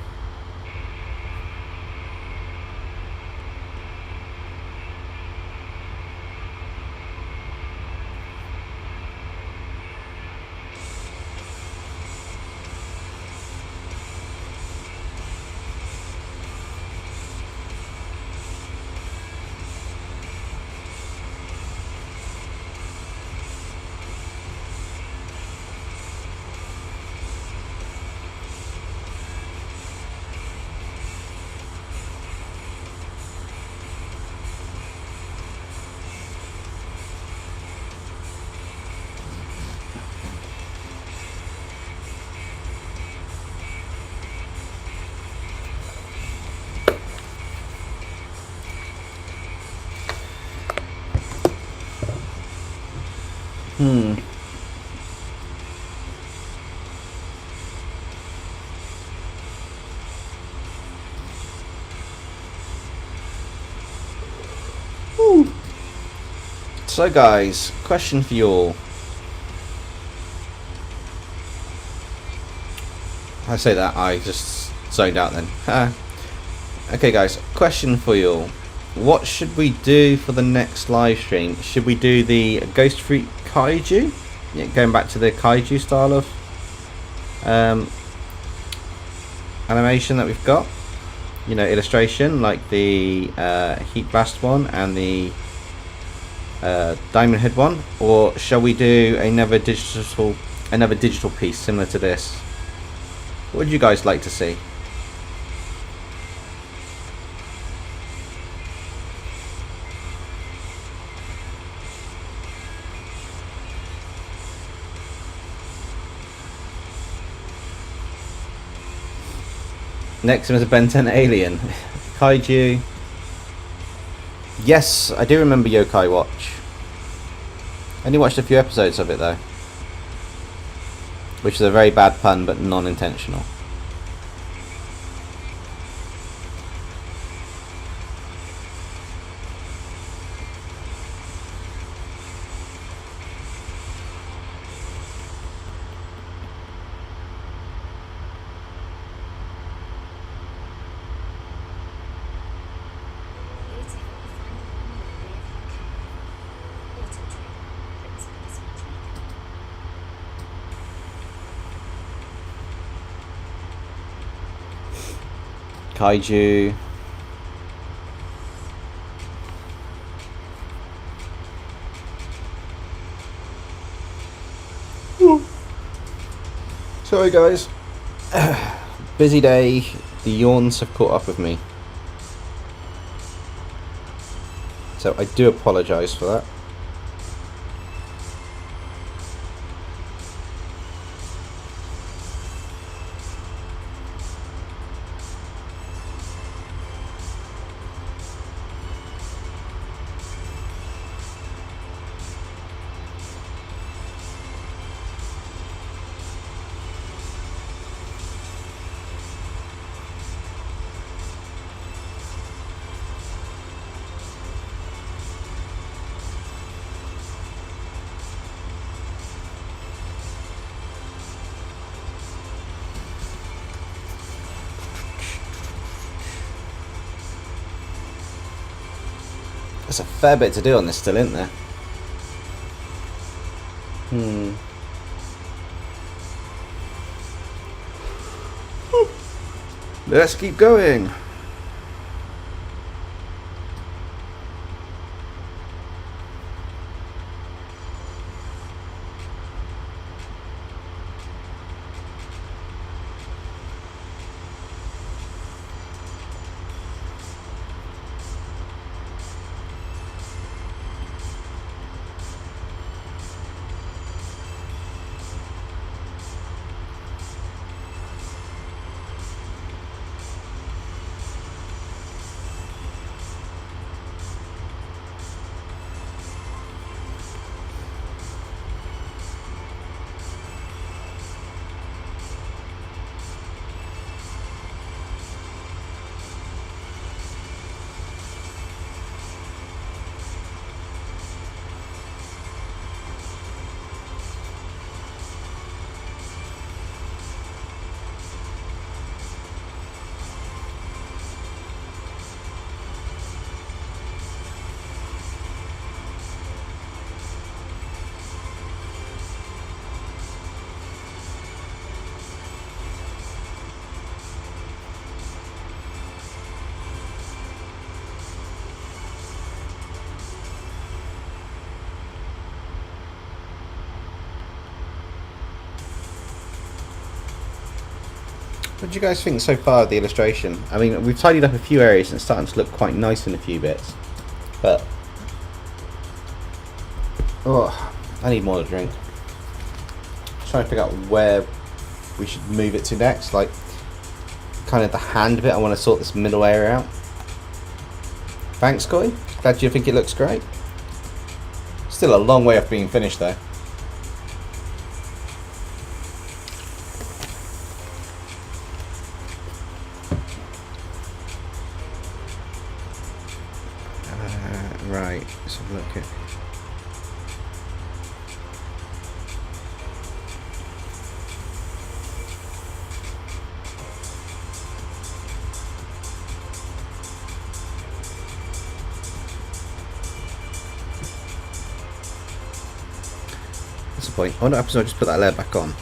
So guys, question for you all. I say that, I just zoned out then. Okay guys, question for you all. What should we do for the next live stream? Should we do the Ghost Fruit Kaiju? Yeah, going back to the Kaiju style of animation that we've got. You know, illustration like the Heat Blast one and the Diamond Head one, or shall we do another digital piece similar to this? What would you guys like to see? Next one is a Ben 10 Alien. Kaiju. Yes, I do remember Yokai Watch. I only watched a few episodes of it though. Which is a very bad pun, but non-intentional. Kaiju. Sorry guys. Busy day. The yawns have caught up with me. So I do apologise for that. There's a fair bit to do on this still, isn't there? Let's keep going. What do you guys think so far of the illustration? I mean, we've tidied up a few areas and it's starting to look quite nice in a few bits. But... oh, I need more to drink. Trying to figure out where we should move it to next. Like, kind of the hand bit, I want to sort this middle area out. Thanks, Coy. Glad you think it looks great. Still a long way off being finished though. Right, let's have a look at. That's the point. I wonder if I just put that layer back on.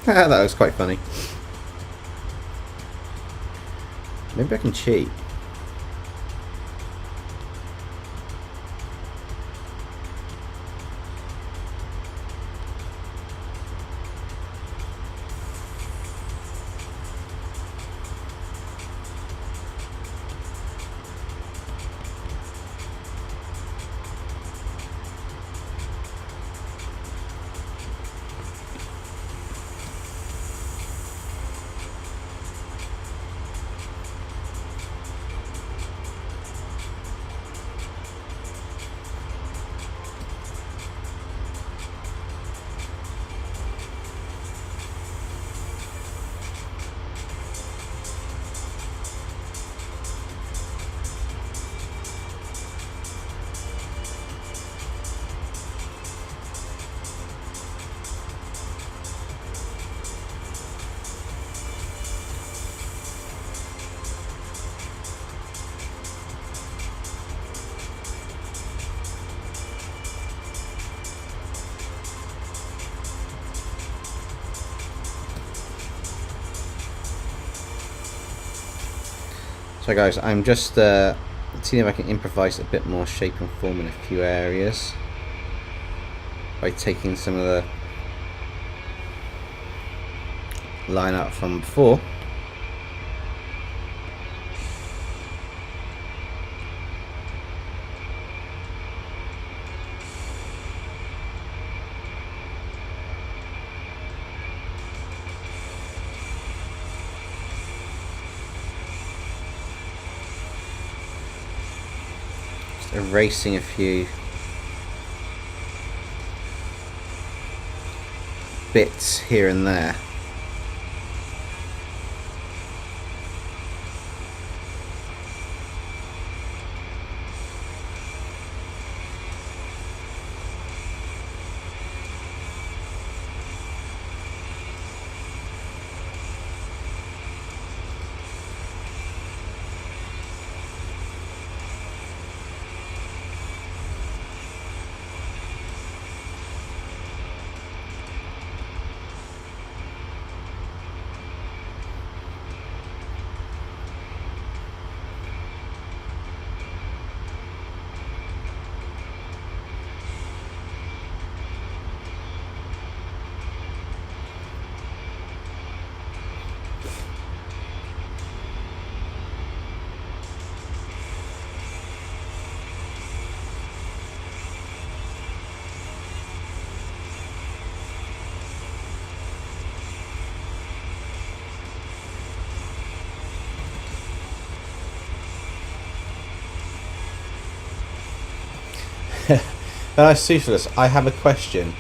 That was quite funny. Maybe I can cheat. So guys, I'm just seeing if I can improvise a bit more shape and form in a few areas by taking some of the line out from before. Erasing a few bits here and there. Toothless, I have a question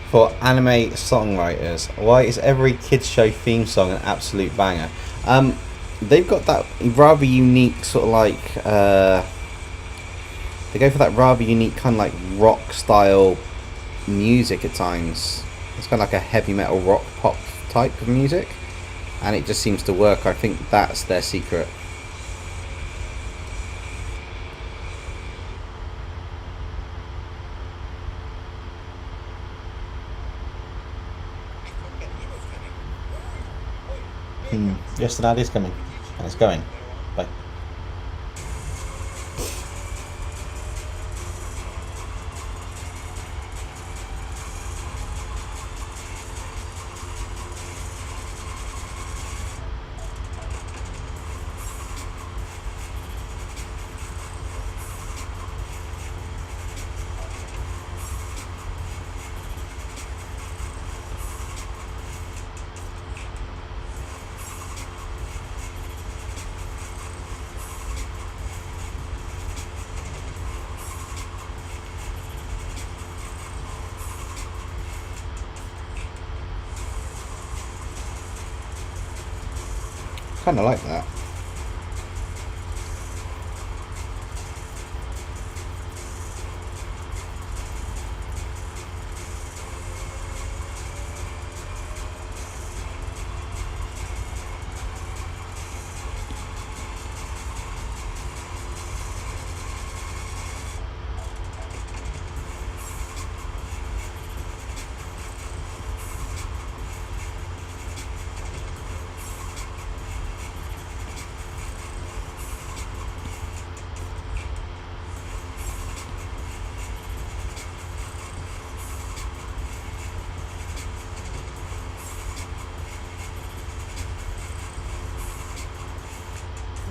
for anime songwriters. Why is every kids show theme song an absolute banger? They've got that rather unique sort of like they go for that rather unique kind of like rock style music at times. It's kind of like a heavy metal rock pop type of music, and it just seems to work. I think that's their secret. Yes, the dad is coming, and it's going. Bye. Kind of like that.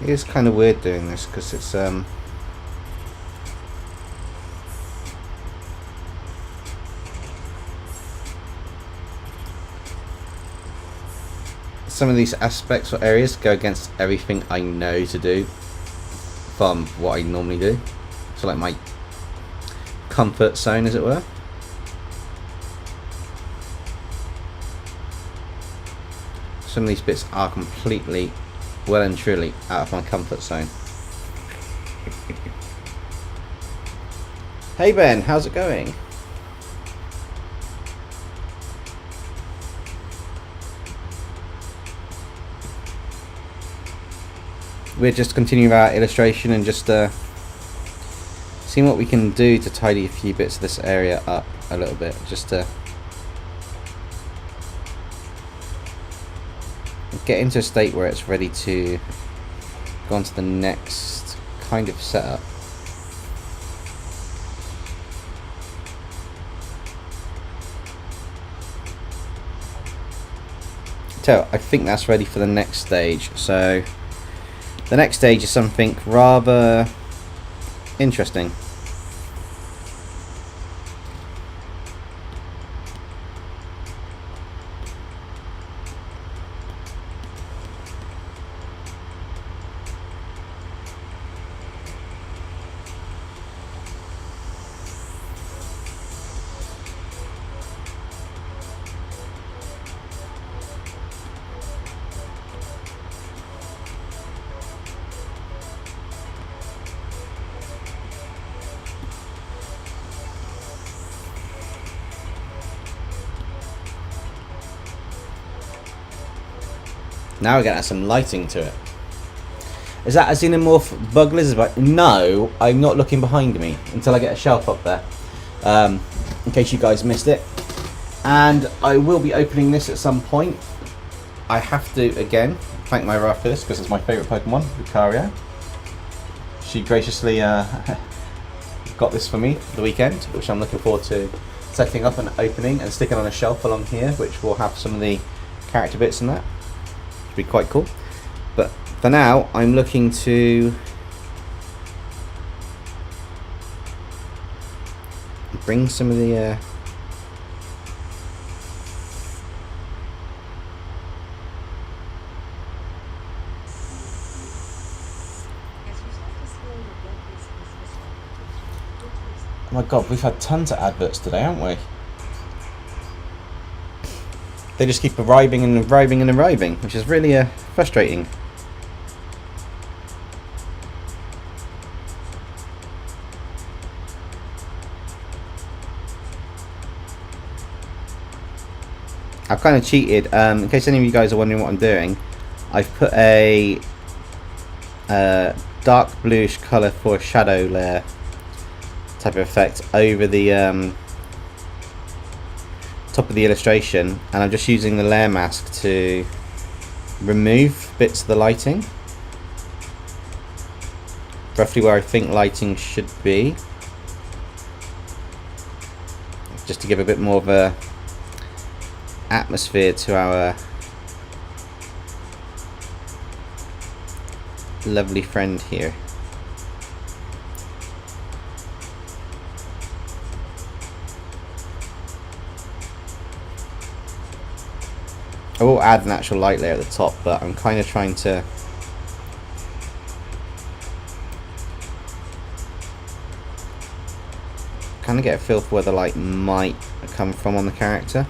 It is kind of weird doing this because it's some of these aspects or areas go against everything I know to do from what I normally do. So like my comfort zone, as it were. Some of these bits are completely, well and truly, out of my comfort zone. Hey Ben, how's it going? We're just continuing our illustration and just seeing what we can do to tidy a few bits of this area up a little bit, just to get into a state where it's ready to go on to the next kind of setup. So I think that's ready for the next stage. So the next stage is something rather interesting. Now we're going to add some lighting to it. Is that a xenomorph bug lizard? No, I'm not looking behind me until I get a shelf up there. In case you guys missed it. And I will be opening this at some point. I have to, again, thank my wife for this because it's my favourite Pokemon, Lucario. She graciously got this for me for the weekend, which I'm looking forward to setting up and opening and sticking on a shelf along here, which will have some of the character bits in that. Be quite cool, but for now I'm looking to bring some of the oh my god, we've had tons of adverts today, haven't we? They just keep arriving and arriving and arriving, which is really frustrating. I've kind of cheated. In case any of you guys are wondering what I'm doing, I've put a dark bluish colour for a shadow layer type of effect over the top of the illustration, and I'm just using the layer mask to remove bits of the lighting roughly where I think lighting should be, just to give a bit more of a atmosphere to our lovely friend here. I will add an actual light layer at the top, but I'm kind of trying to get a feel for where the light might come from on the character.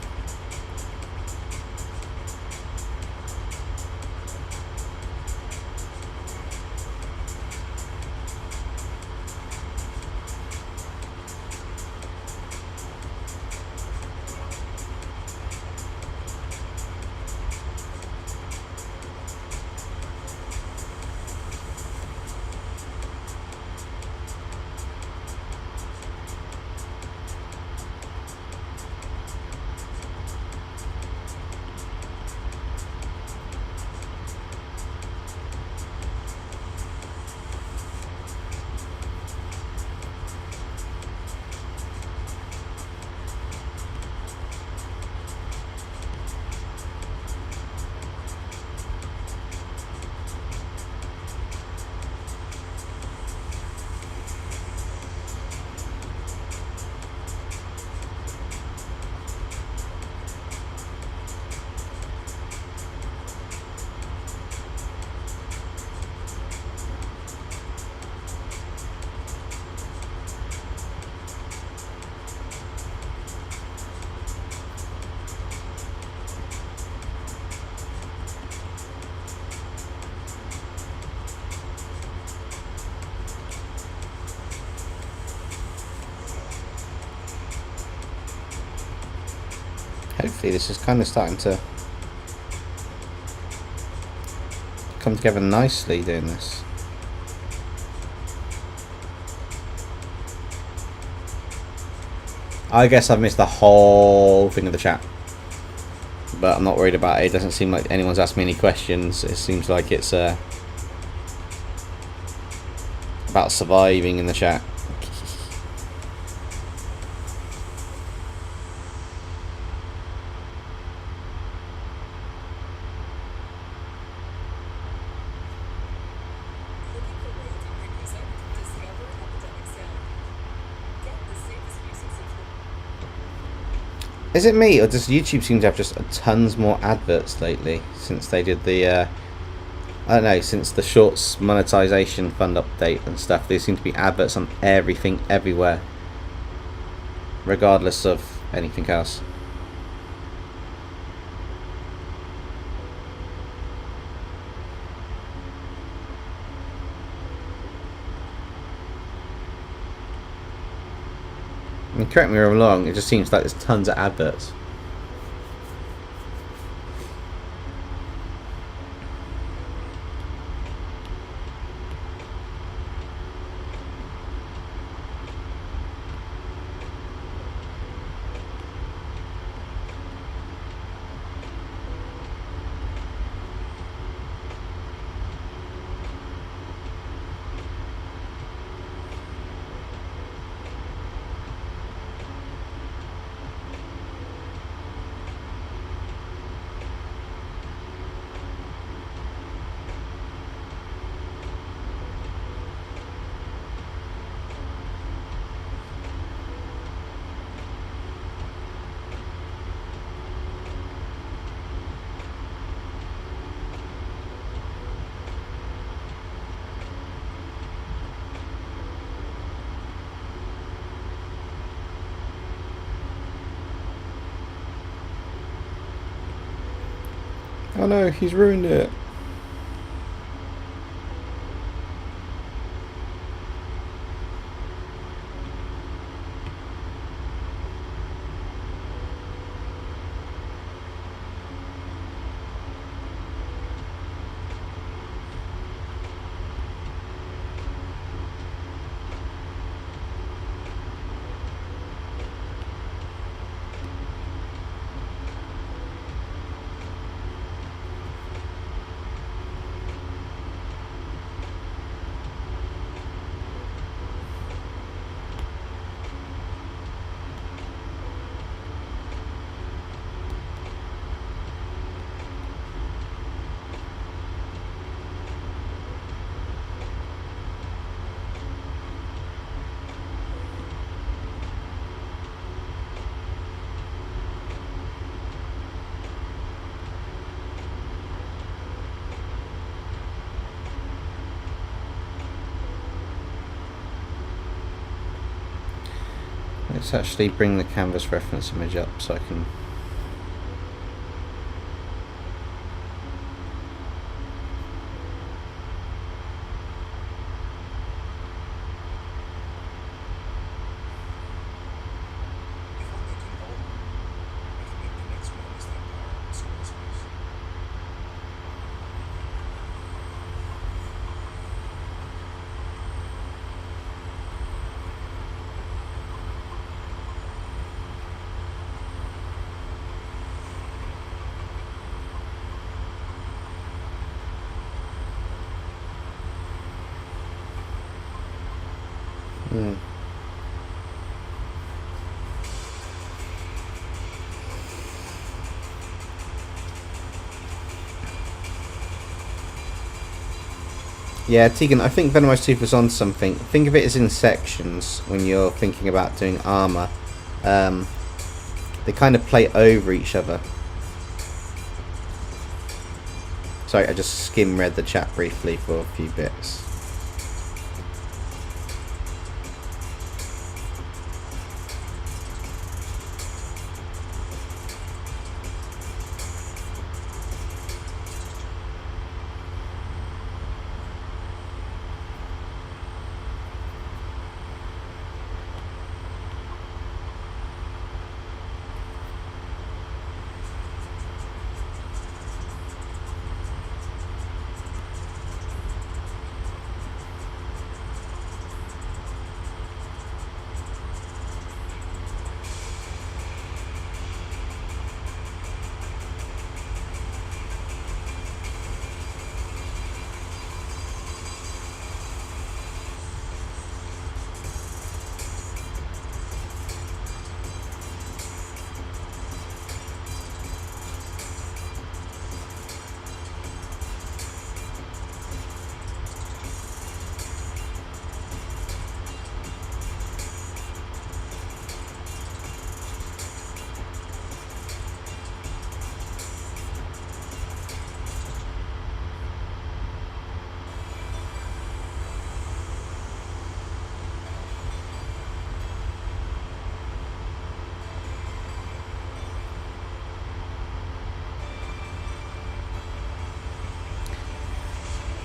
See, this is kind of starting to come together nicely doing this. I guess I've missed the whole thing of the chat, but I'm not worried about it. It doesn't seem like anyone's asked me any questions. It seems like it's about surviving in the chat. Is it me, or does YouTube seem to have just tons more adverts lately since they did the, I don't know, since the Shorts monetization fund update and stuff? There seem to be adverts on everything, everywhere, regardless of anything else. I mean, correct me if I'm wrong, it just seems like there's tons of adverts. Oh no, he's ruined it. Let's actually bring the canvas reference image up so I can... Yeah, Tegan, I think Venomized Tooth was on something. Think of it as in sections when you're thinking about doing armour. They kind of play over each other. Sorry, I just skim read the chat briefly for a few bits.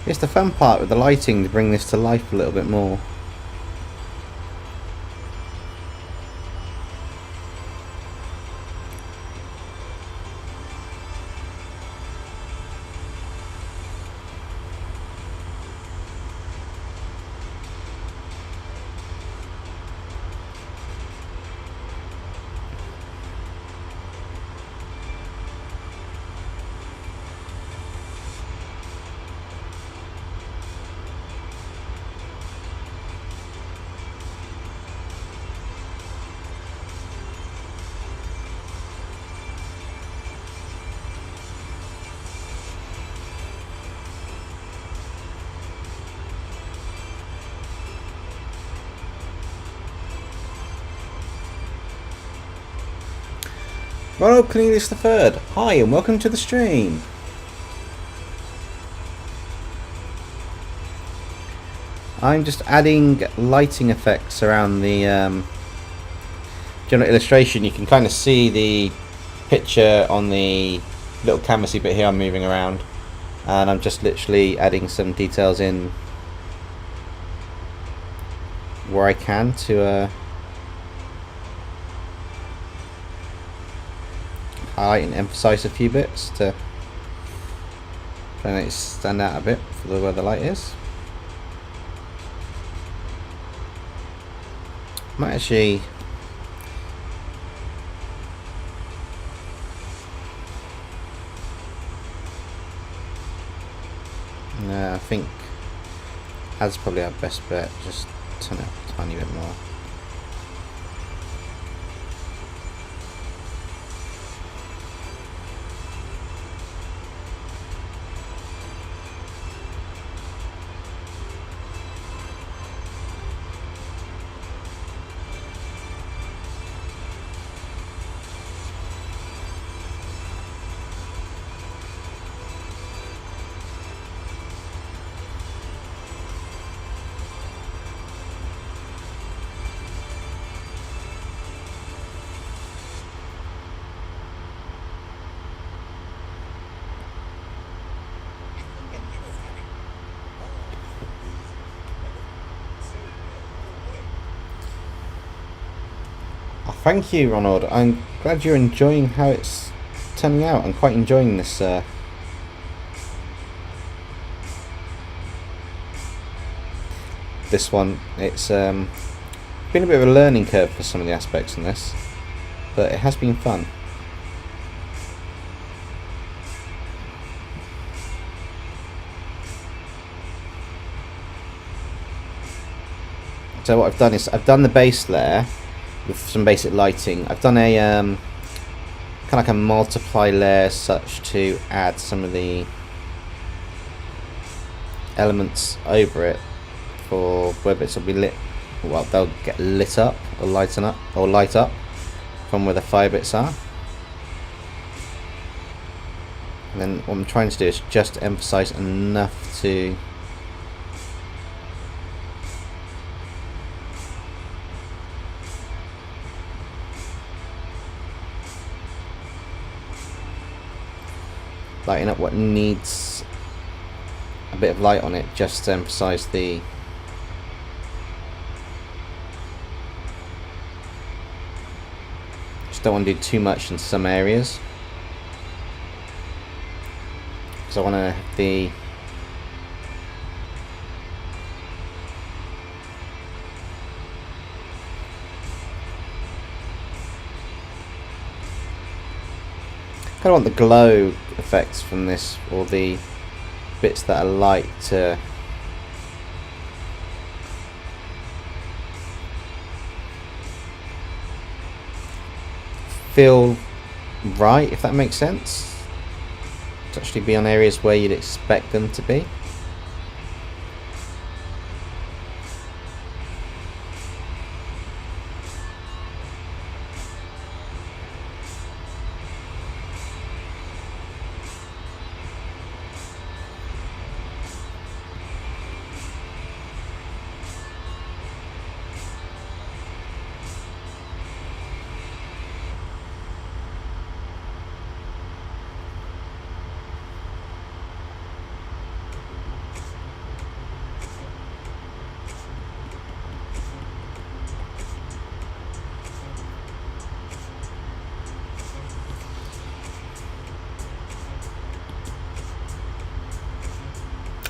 It's the fun part with the lighting to bring this to life a little bit more. Ronald Cornelius III, hi and welcome to the stream. I'm just adding lighting effects around the general illustration. You can kind of see the picture on the little canvasy bit here I'm moving around, and I'm just literally adding some details in where I can to highlight and emphasize a few bits to try and make it stand out a bit for where the light is. Might actually no, I think that's probably our best bet. Just turn it up a tiny bit more. Thank you, Ronald. I'm glad you're enjoying how it's turning out. I'm quite enjoying this. This one. It's been a bit of a learning curve for some of the aspects in this, but it has been fun. So what I've done is I've done the base layer with some basic lighting. I've done a kind of like a multiply layer such to add some of the elements over it for where bits will be lit. Well, they'll get lit up or lighten up or light up from where the fire bits are. And then what I'm trying to do is just emphasize enough to lighten up what needs a bit of light on it, just to emphasize the just don't want to do too much in some areas because I want to have the kind of want the glow effects from this, or the bits that are light, to feel right, if that makes sense, to actually be on areas where you'd expect them to be.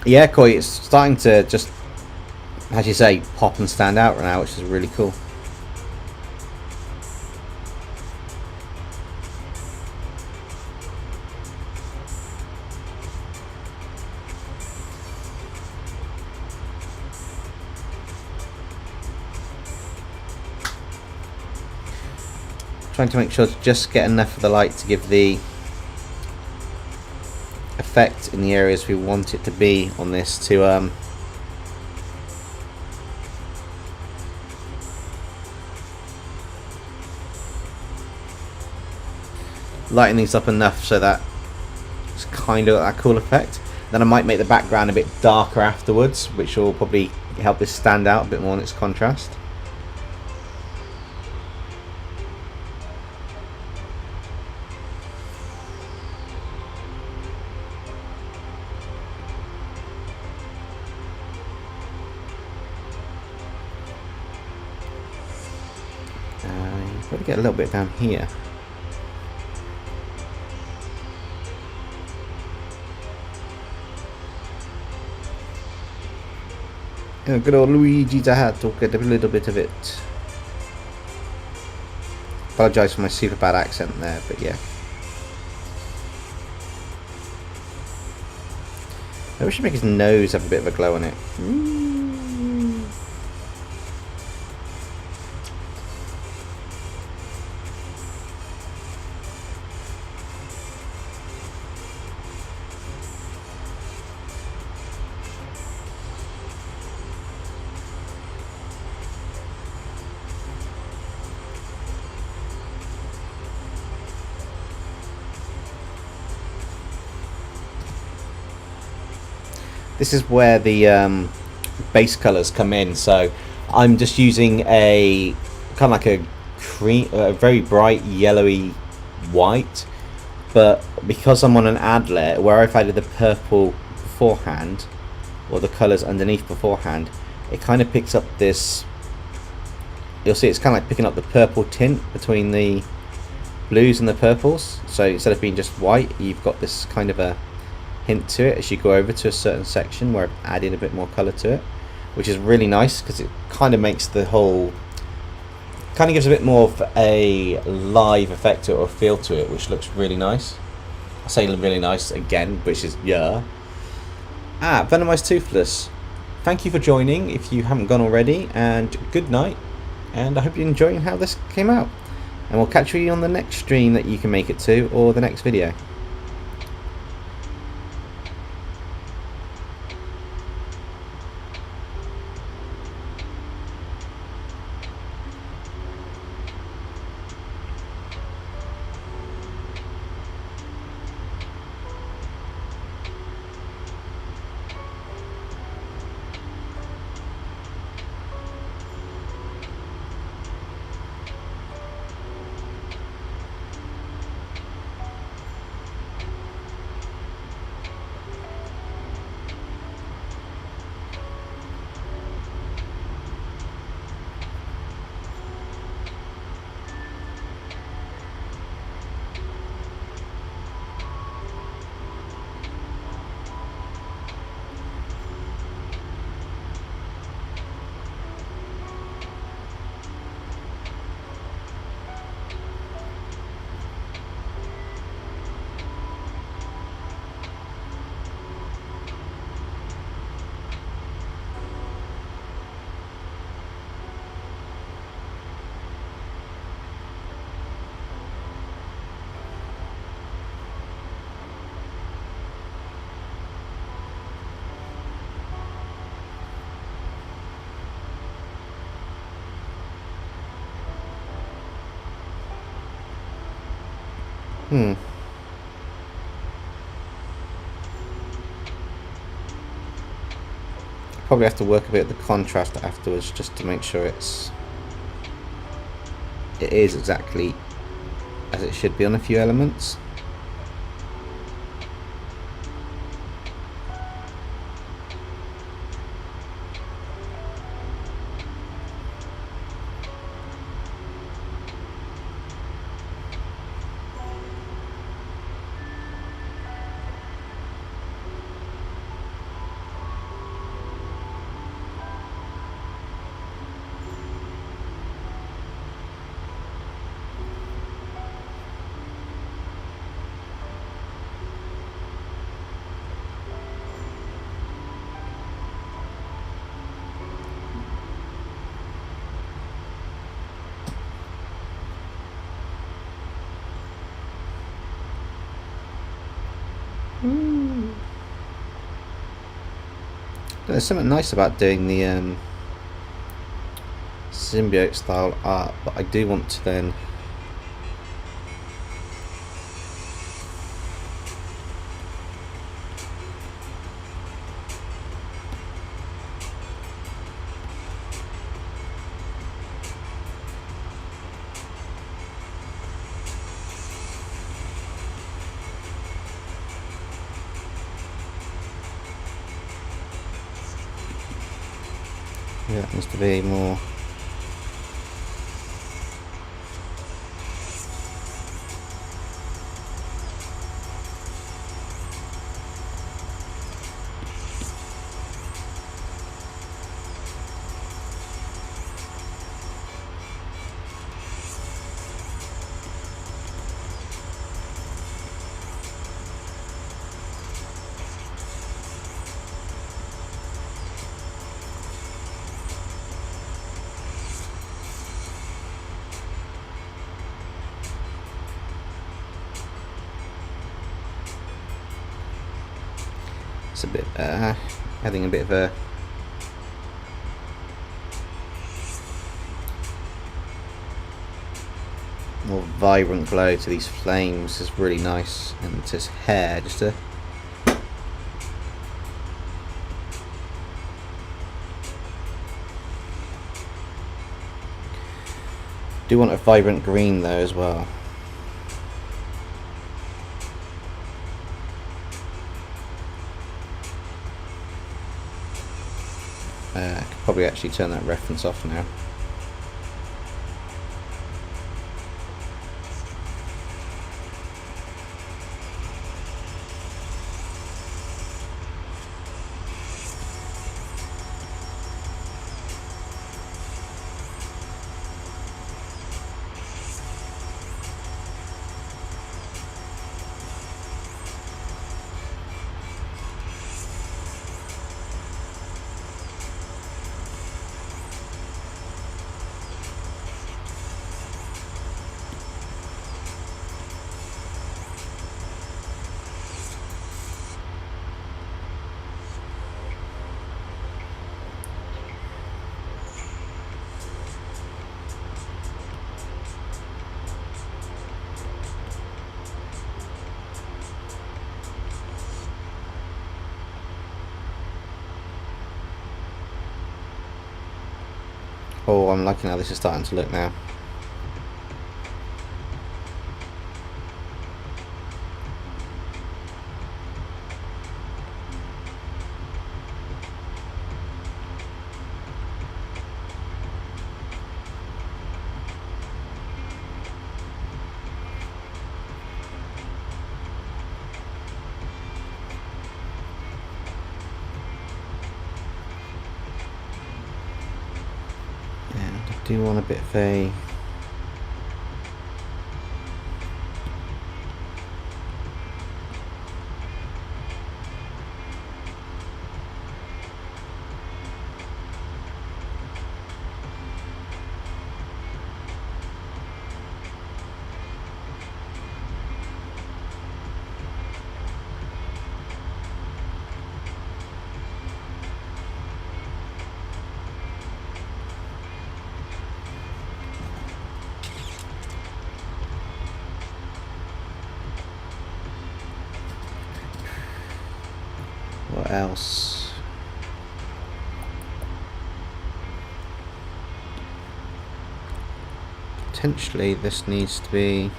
Yeah, Koi, it's starting to just, as you say, pop and stand out right now, which is really cool. Trying to make sure to just get enough of the light to give the effect in the areas we want it to be on this to lighten these up enough so that it's kind of that cool effect. Then I might make the background a bit darker afterwards, which will probably help this stand out a bit more in its contrast. Probably get a little bit down here. Oh, good old Luigi's hat will get a little bit of it. Apologise for my super bad accent there, but yeah. Maybe we should make his nose have a bit of a glow on it. This is where the base colours come in. So I'm just using a kind of like a cream, a very bright yellowy white. But because I'm on an ad layer where I've added the purple beforehand, or the colours underneath beforehand, it kind of picks up this. You'll see it's kind of like picking up the purple tint between the blues and the purples. So instead of being just white, you've got this kind of a hint to it as you go over to a certain section where I've added a bit more colour to it, which is really nice because it kind of makes the whole, kind of gives a bit more of a live effect to it, or feel to it, which looks really nice. I say really nice again, which is yeah. Venomized Toothless, thank you for joining if you haven't gone already, and good night, and I hope you're enjoying how this came out, and we'll catch you on the next stream that you can make it to, or the next video. Probably have to work a bit of the contrast afterwards just to make sure it is exactly as it should be on a few elements. There's something nice about doing the symbiote style art, but I do want to then yeah, it needs to be more. It's a bit adding a bit of a more vibrant glow to these flames is really nice, and to his hair just to do want a vibrant green though as well. I could probably actually turn that reference off now. Oh, I'm liking how this is starting to look now. I do want a bit of a what else? Potentially this needs to be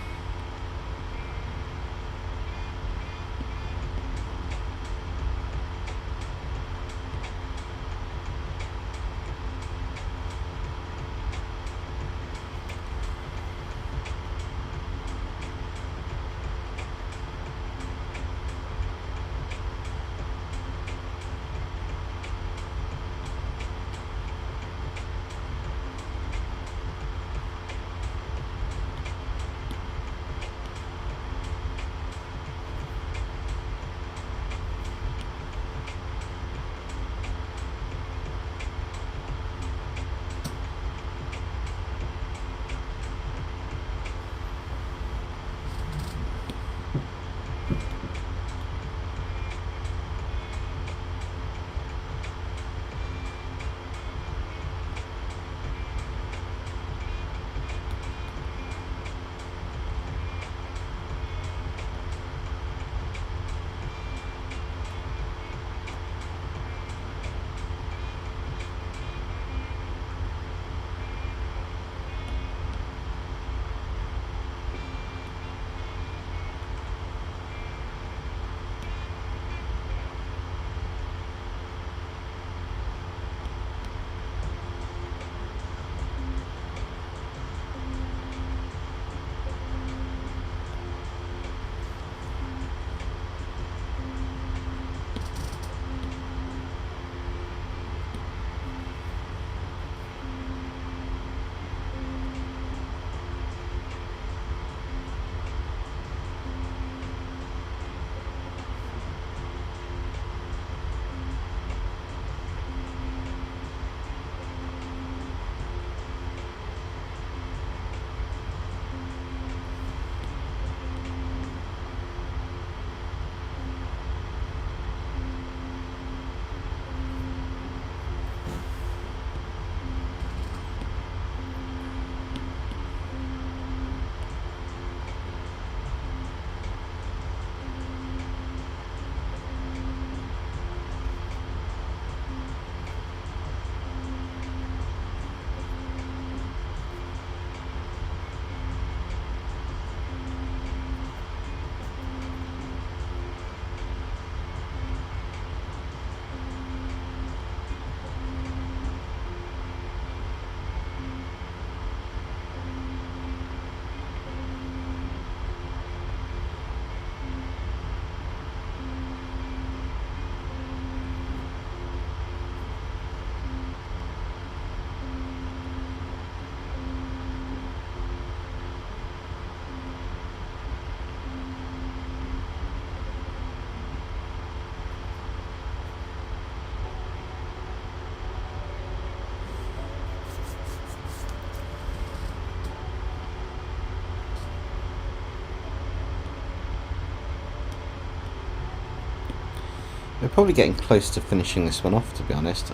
We're probably getting close to finishing this one off, to be honest.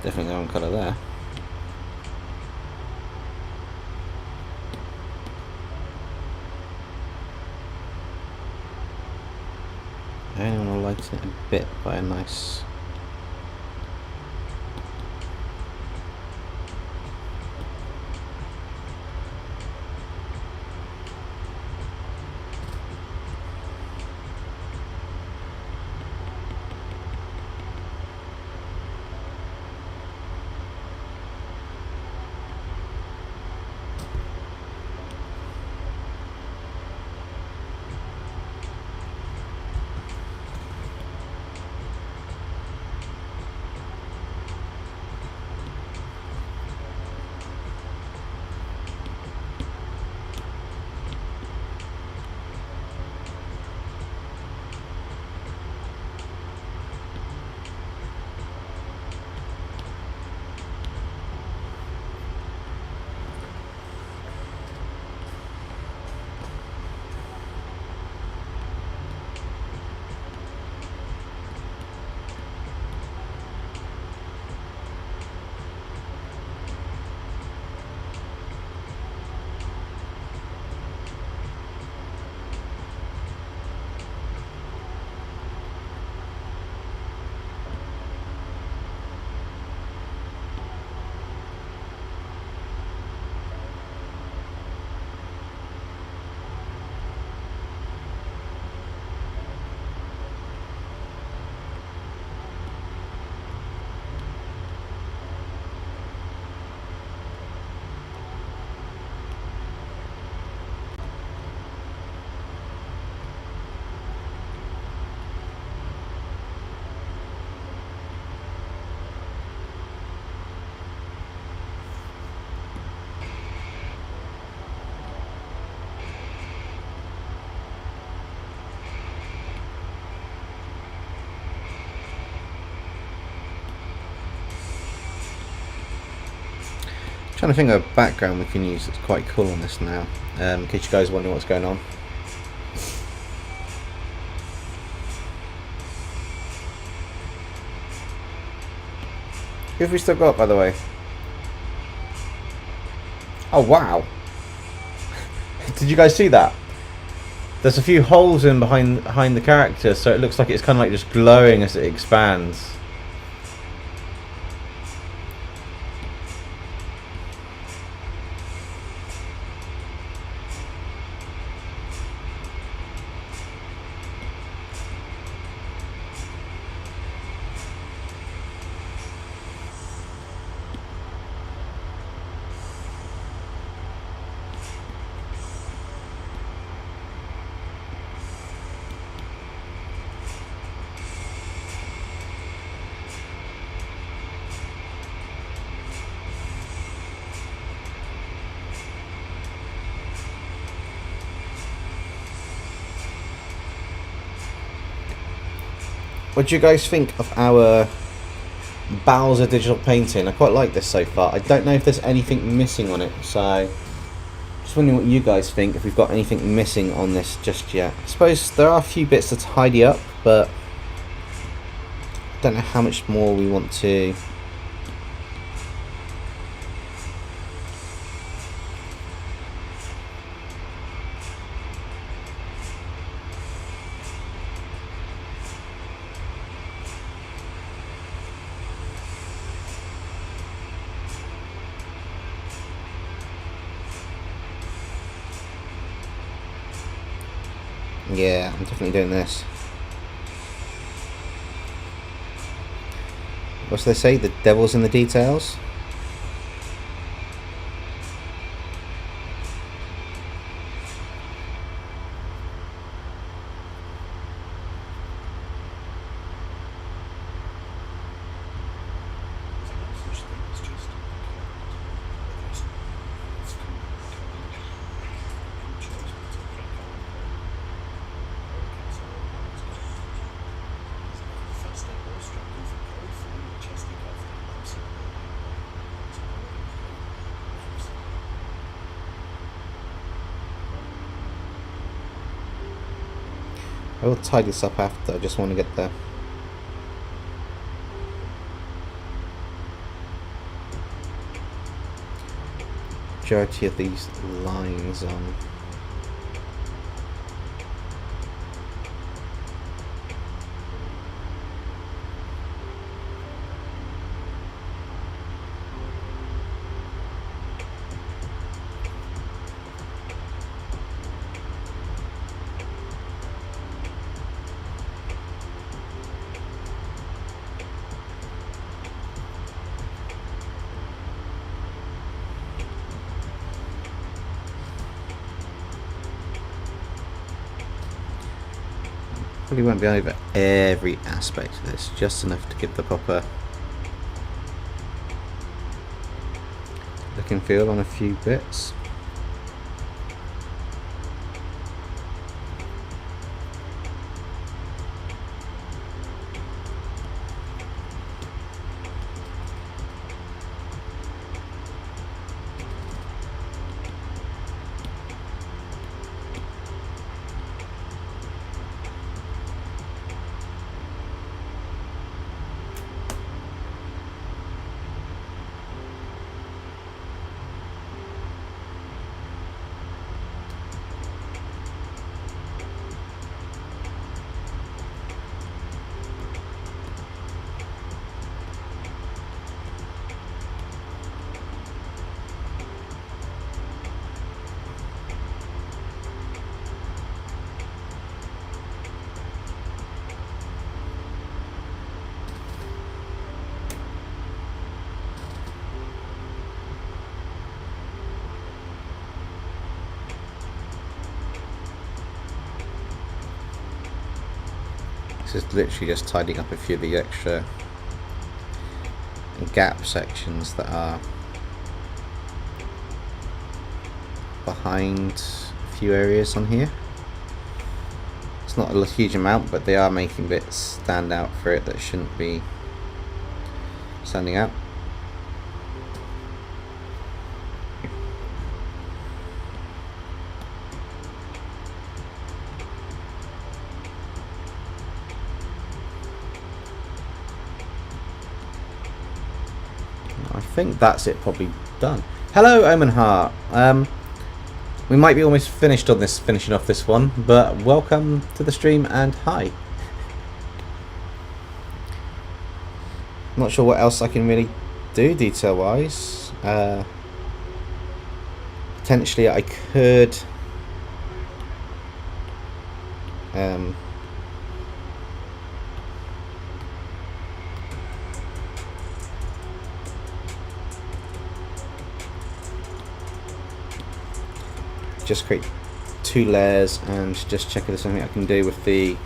Definitely the wrong colour there. I only want to lighten it a bit by a nice... Trying to think of a background we can use that's quite cool on this now, in case you guys wonder what's going on. Who have we still got, by the way? Oh wow! Did you guys see that? There's a few holes in behind the character, so it looks like it's kind of like just glowing as it expands. What do you guys think of our Bowser digital painting? I quite like this so far. I don't know if there's anything missing on it, so just wondering what you guys think, if we've got anything missing on this just yet. I suppose there are a few bits to tidy up, but I don't know how much more we want to. Yeah, I'm definitely doing this. What's they say? The devil's in the details? I will tidy this up after, I just want to get the majority of these lines on. Probably won't be over every aspect of this, just enough to give the proper look and feel on a few bits. This is literally just tidying up a few of the extra gap sections that are behind a few areas on here. It's not a huge amount, but they are making bits stand out for it that shouldn't be standing out. I think that's it, probably done. Hello, Omen Heart. We might be almost finished on this, finishing off this one, but welcome to the stream and hi. Not sure what else I can really do detail wise. Potentially I could just create 2 layers and just check if there's something I can do with the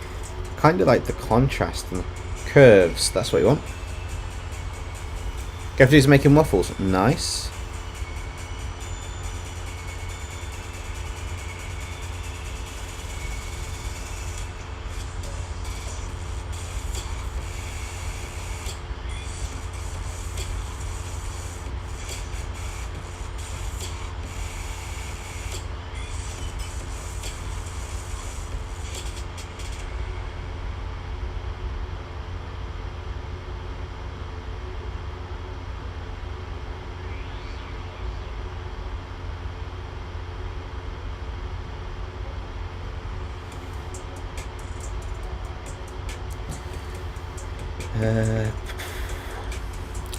kind of like the contrast and the curves. That's what you want. Gafferty's making waffles. Nice.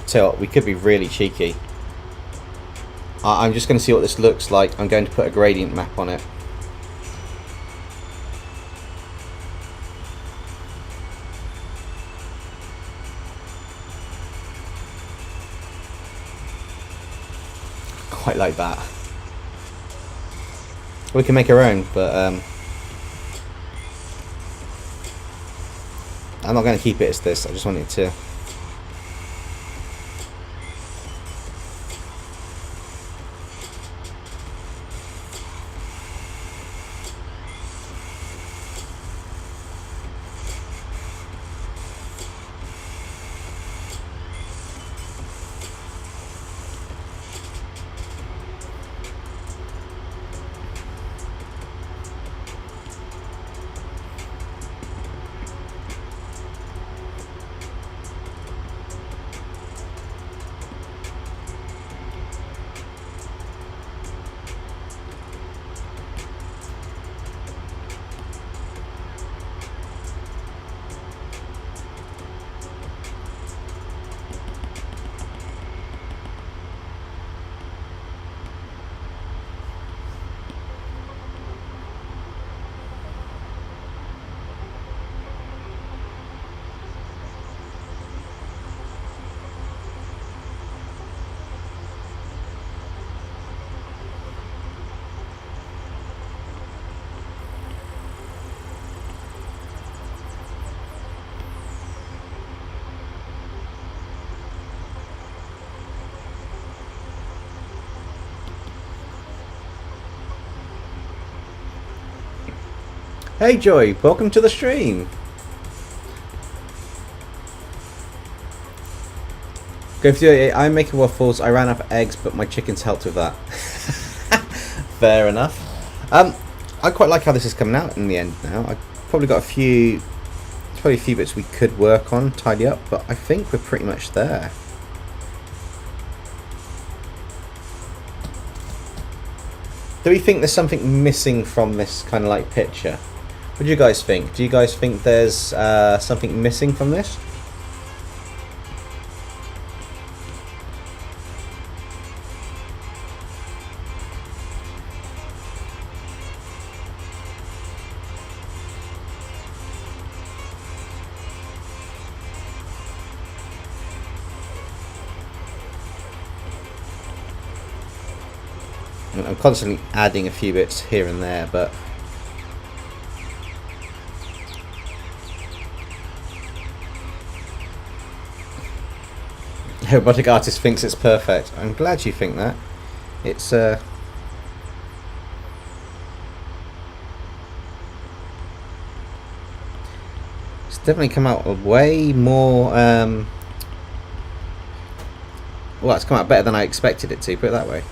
Tell you what, we could be really cheeky. I'm just going to see what this looks like. I'm going to put a gradient map on it. Quite like that. We can make our own, but I'm not going to keep it as this. I just want it to. Hey Joy, welcome to the stream. Go for the I'm making waffles. I ran out of eggs, but my chickens helped with that. Fair enough. I quite like how this is coming out in the end now. I've probably got a few bits we could work on, tidy up, but I think we're pretty much there. Do we think there's something missing from this kind of like picture? What do you guys think? Do you guys think there's something missing from this? I'm constantly adding a few bits here and there, but robotic artist thinks it's perfect. I'm glad you think that. It's it's definitely come out way more well, it's come out better than I expected it to, put it that way.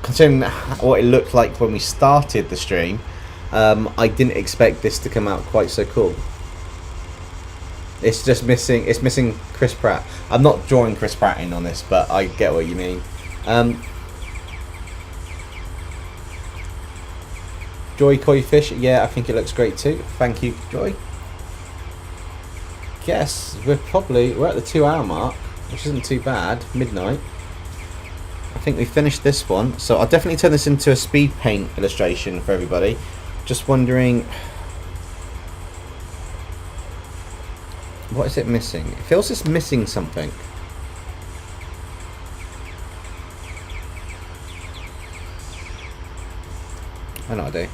Considering what it looked like when we started the stream, I didn't expect this to come out quite so cool. It's just missing. It's missing Chris Pratt. I'm not drawing Chris Pratt in on this, but I get what you mean. Joy Koi Fish, yeah, I think it looks great too. Thank you, Joy. Yes, we're at the 2-hour mark, which isn't too bad. Midnight. I think we finished this one, so I'll definitely turn this into a speed paint illustration for everybody. Just wondering, what is it missing? It feels it's missing something. I know what I do.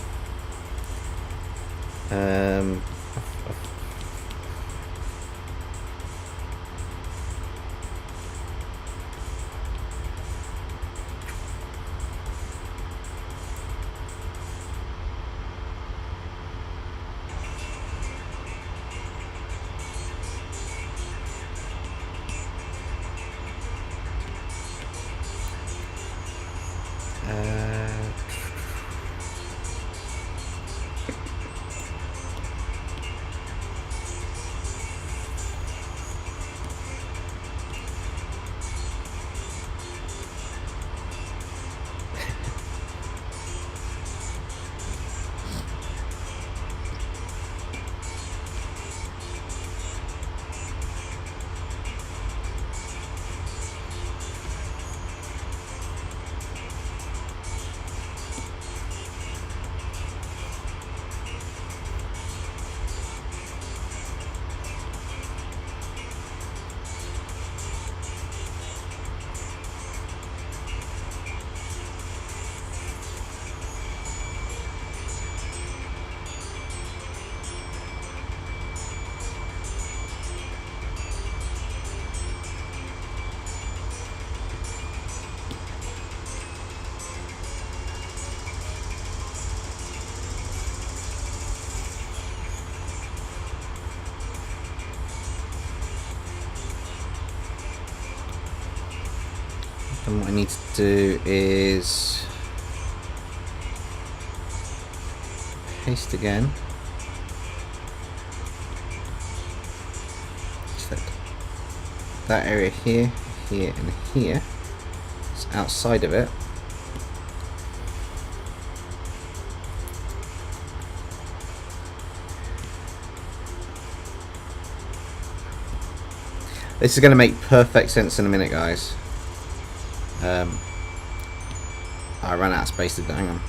And what I need to do is paste again. Just that area here, here, and here. It's outside of it. This is going to make perfect sense in a minute, guys. I ran out of space to hang on.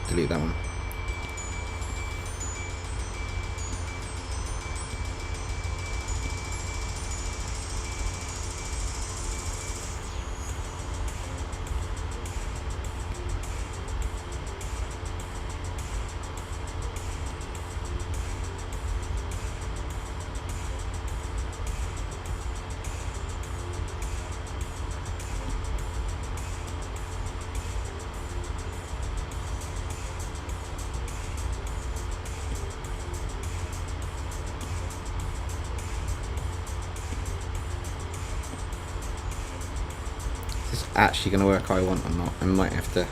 Delete that one. actually going to work how I want or not. I might have to.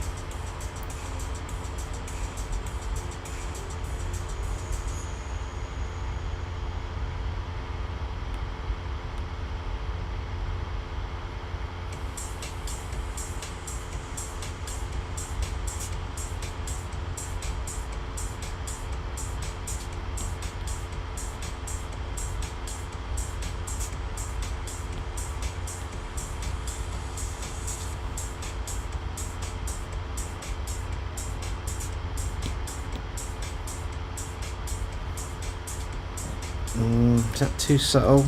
Is that too subtle?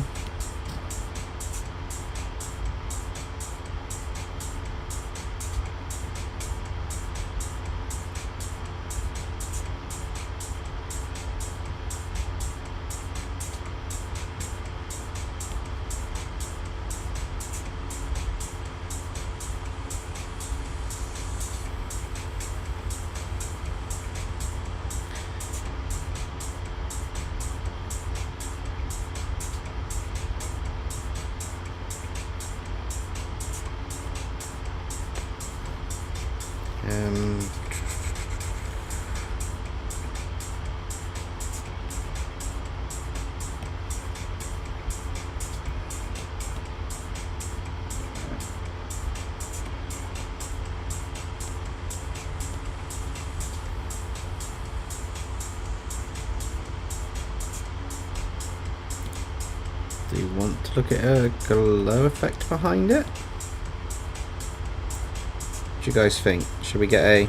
Do you want to look at a glow effect behind it? What do you guys think? Should we get a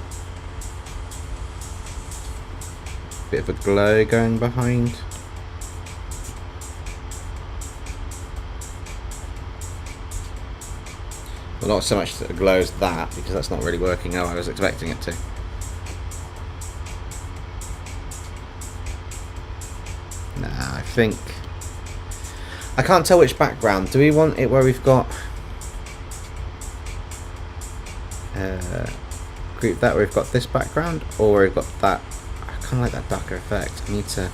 bit of a glow going behind? Well, not so much that it glows that, because that's not really working how I was expecting it to. Nah, I think... I can't tell which background. Do we want it where we've got... group that where we've got this background, or where we've got that... I kind of like that darker effect. I need to...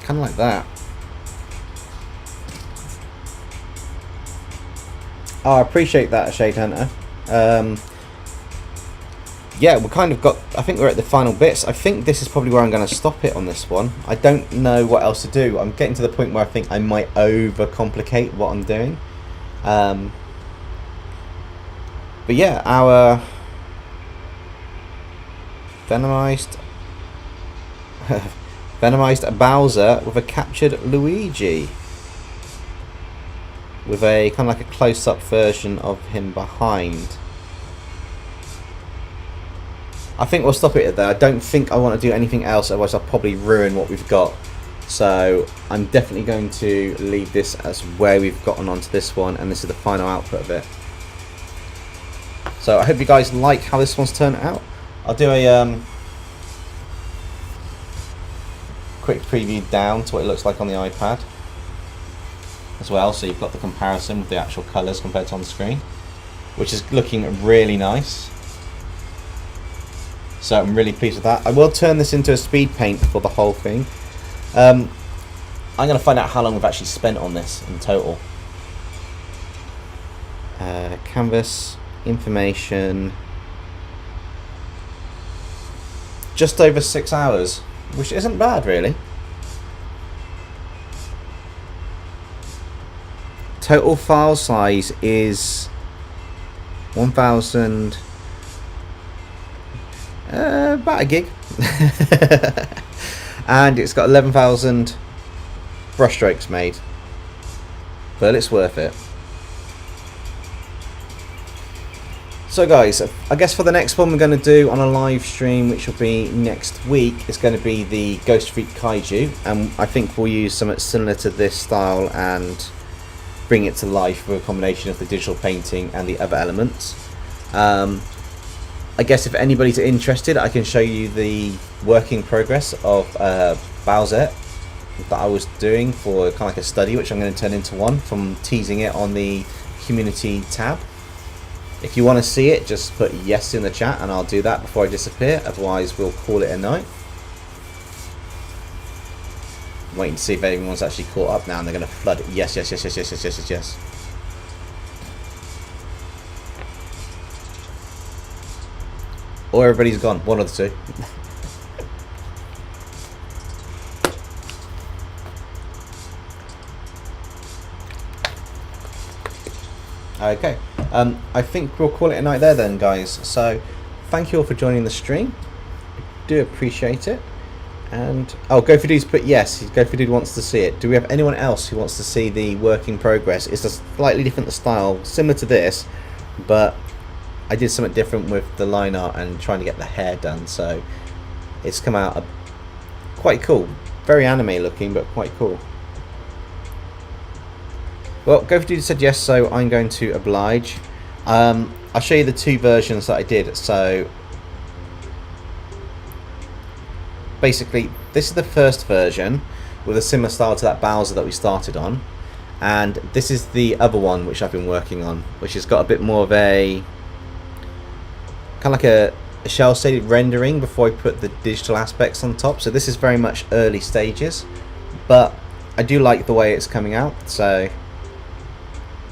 kind of like that. Oh, I appreciate that, Shade Hunter. Yeah, we kind of got... I think we're at the final bits. I think this is probably where I'm going to stop it on this one. I don't know what else to do. I'm getting to the point where I think I might overcomplicate what I'm doing. But yeah, our venomized venomized Bowser with a captured Luigi, with a kind of like a close-up version of him behind. I think we'll stop it at there. I don't think I want to do anything else, otherwise I'll probably ruin what we've got. So I'm definitely going to leave this as where we've gotten onto this one, and this is the final output of it. So I hope you guys like how this one's turned out. I'll do a quick preview down to what it looks like on the iPad as well, so you've got the comparison with the actual colours compared to on the screen, which is looking really nice. So I'm really pleased with that. I will turn this into a speed paint for the whole thing. I'm going to find out how long we've actually spent on this in total. Canvas, information, just over 6 hours, which isn't bad really. Total file size is 1,000, about a gig. And it's got 11,000 brushstrokes made, but it's worth it. So guys, I guess for the next one we're going to do on a live stream, which will be next week, it's going to be the Ghost Freak Kaiju, and I think we'll use something similar to this style and bring it to life with a combination of the digital painting and the other elements. I guess if anybody's interested, I can show you the working progress of BOWSER that I was doing for kind of like a study, which I'm going to turn into one, from teasing it on the community tab. If you want to see it, just put yes in the chat and I'll do that before I disappear. Otherwise, we'll call it a night. I'm waiting to see if anyone's actually caught up now and they're going to flood it. Yes, yes, yes, yes, yes, yes, yes, yes, yes. Or everybody's gone. One of the two. Okay, I think we'll call it a night there then, guys. So, thank you all for joining the stream. I do appreciate it. And, oh, Go For Dude's put yes. Go For Dude wants to see it. Do we have anyone else who wants to see the work in progress? It's a slightly different style, similar to this, but I did something different with the line art and trying to get the hair done. So, it's come out quite cool. Very anime looking, but quite cool. Well, Go For Dude said yes, so I'm going to oblige. I'll show you the two versions that I did. So, basically, this is the first version with a similar style to that Bowser that we started on. And this is the other one which I've been working on, which has got a bit more of a kind of like a shell-shaded rendering before I put the digital aspects on top. So this is very much early stages, but I do like the way it's coming out. So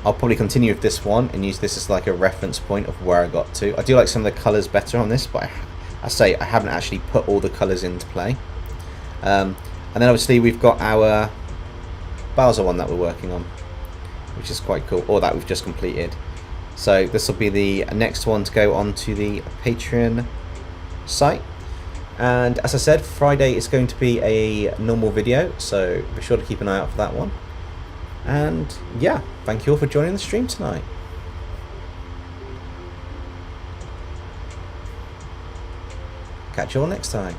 I'll probably continue with this one and use this as like a reference point of where I got to. I do like some of the colours better on this, but I say I haven't actually put all the colours into play. And then obviously we've got our Bowser one that we're working on, which is quite cool, or that we've just completed. So this will be the next one to go onto the Patreon site. And as I said, Friday is going to be a normal video, so be sure to keep an eye out for that one. And yeah, thank you all for joining the stream tonight. Catch you all next time.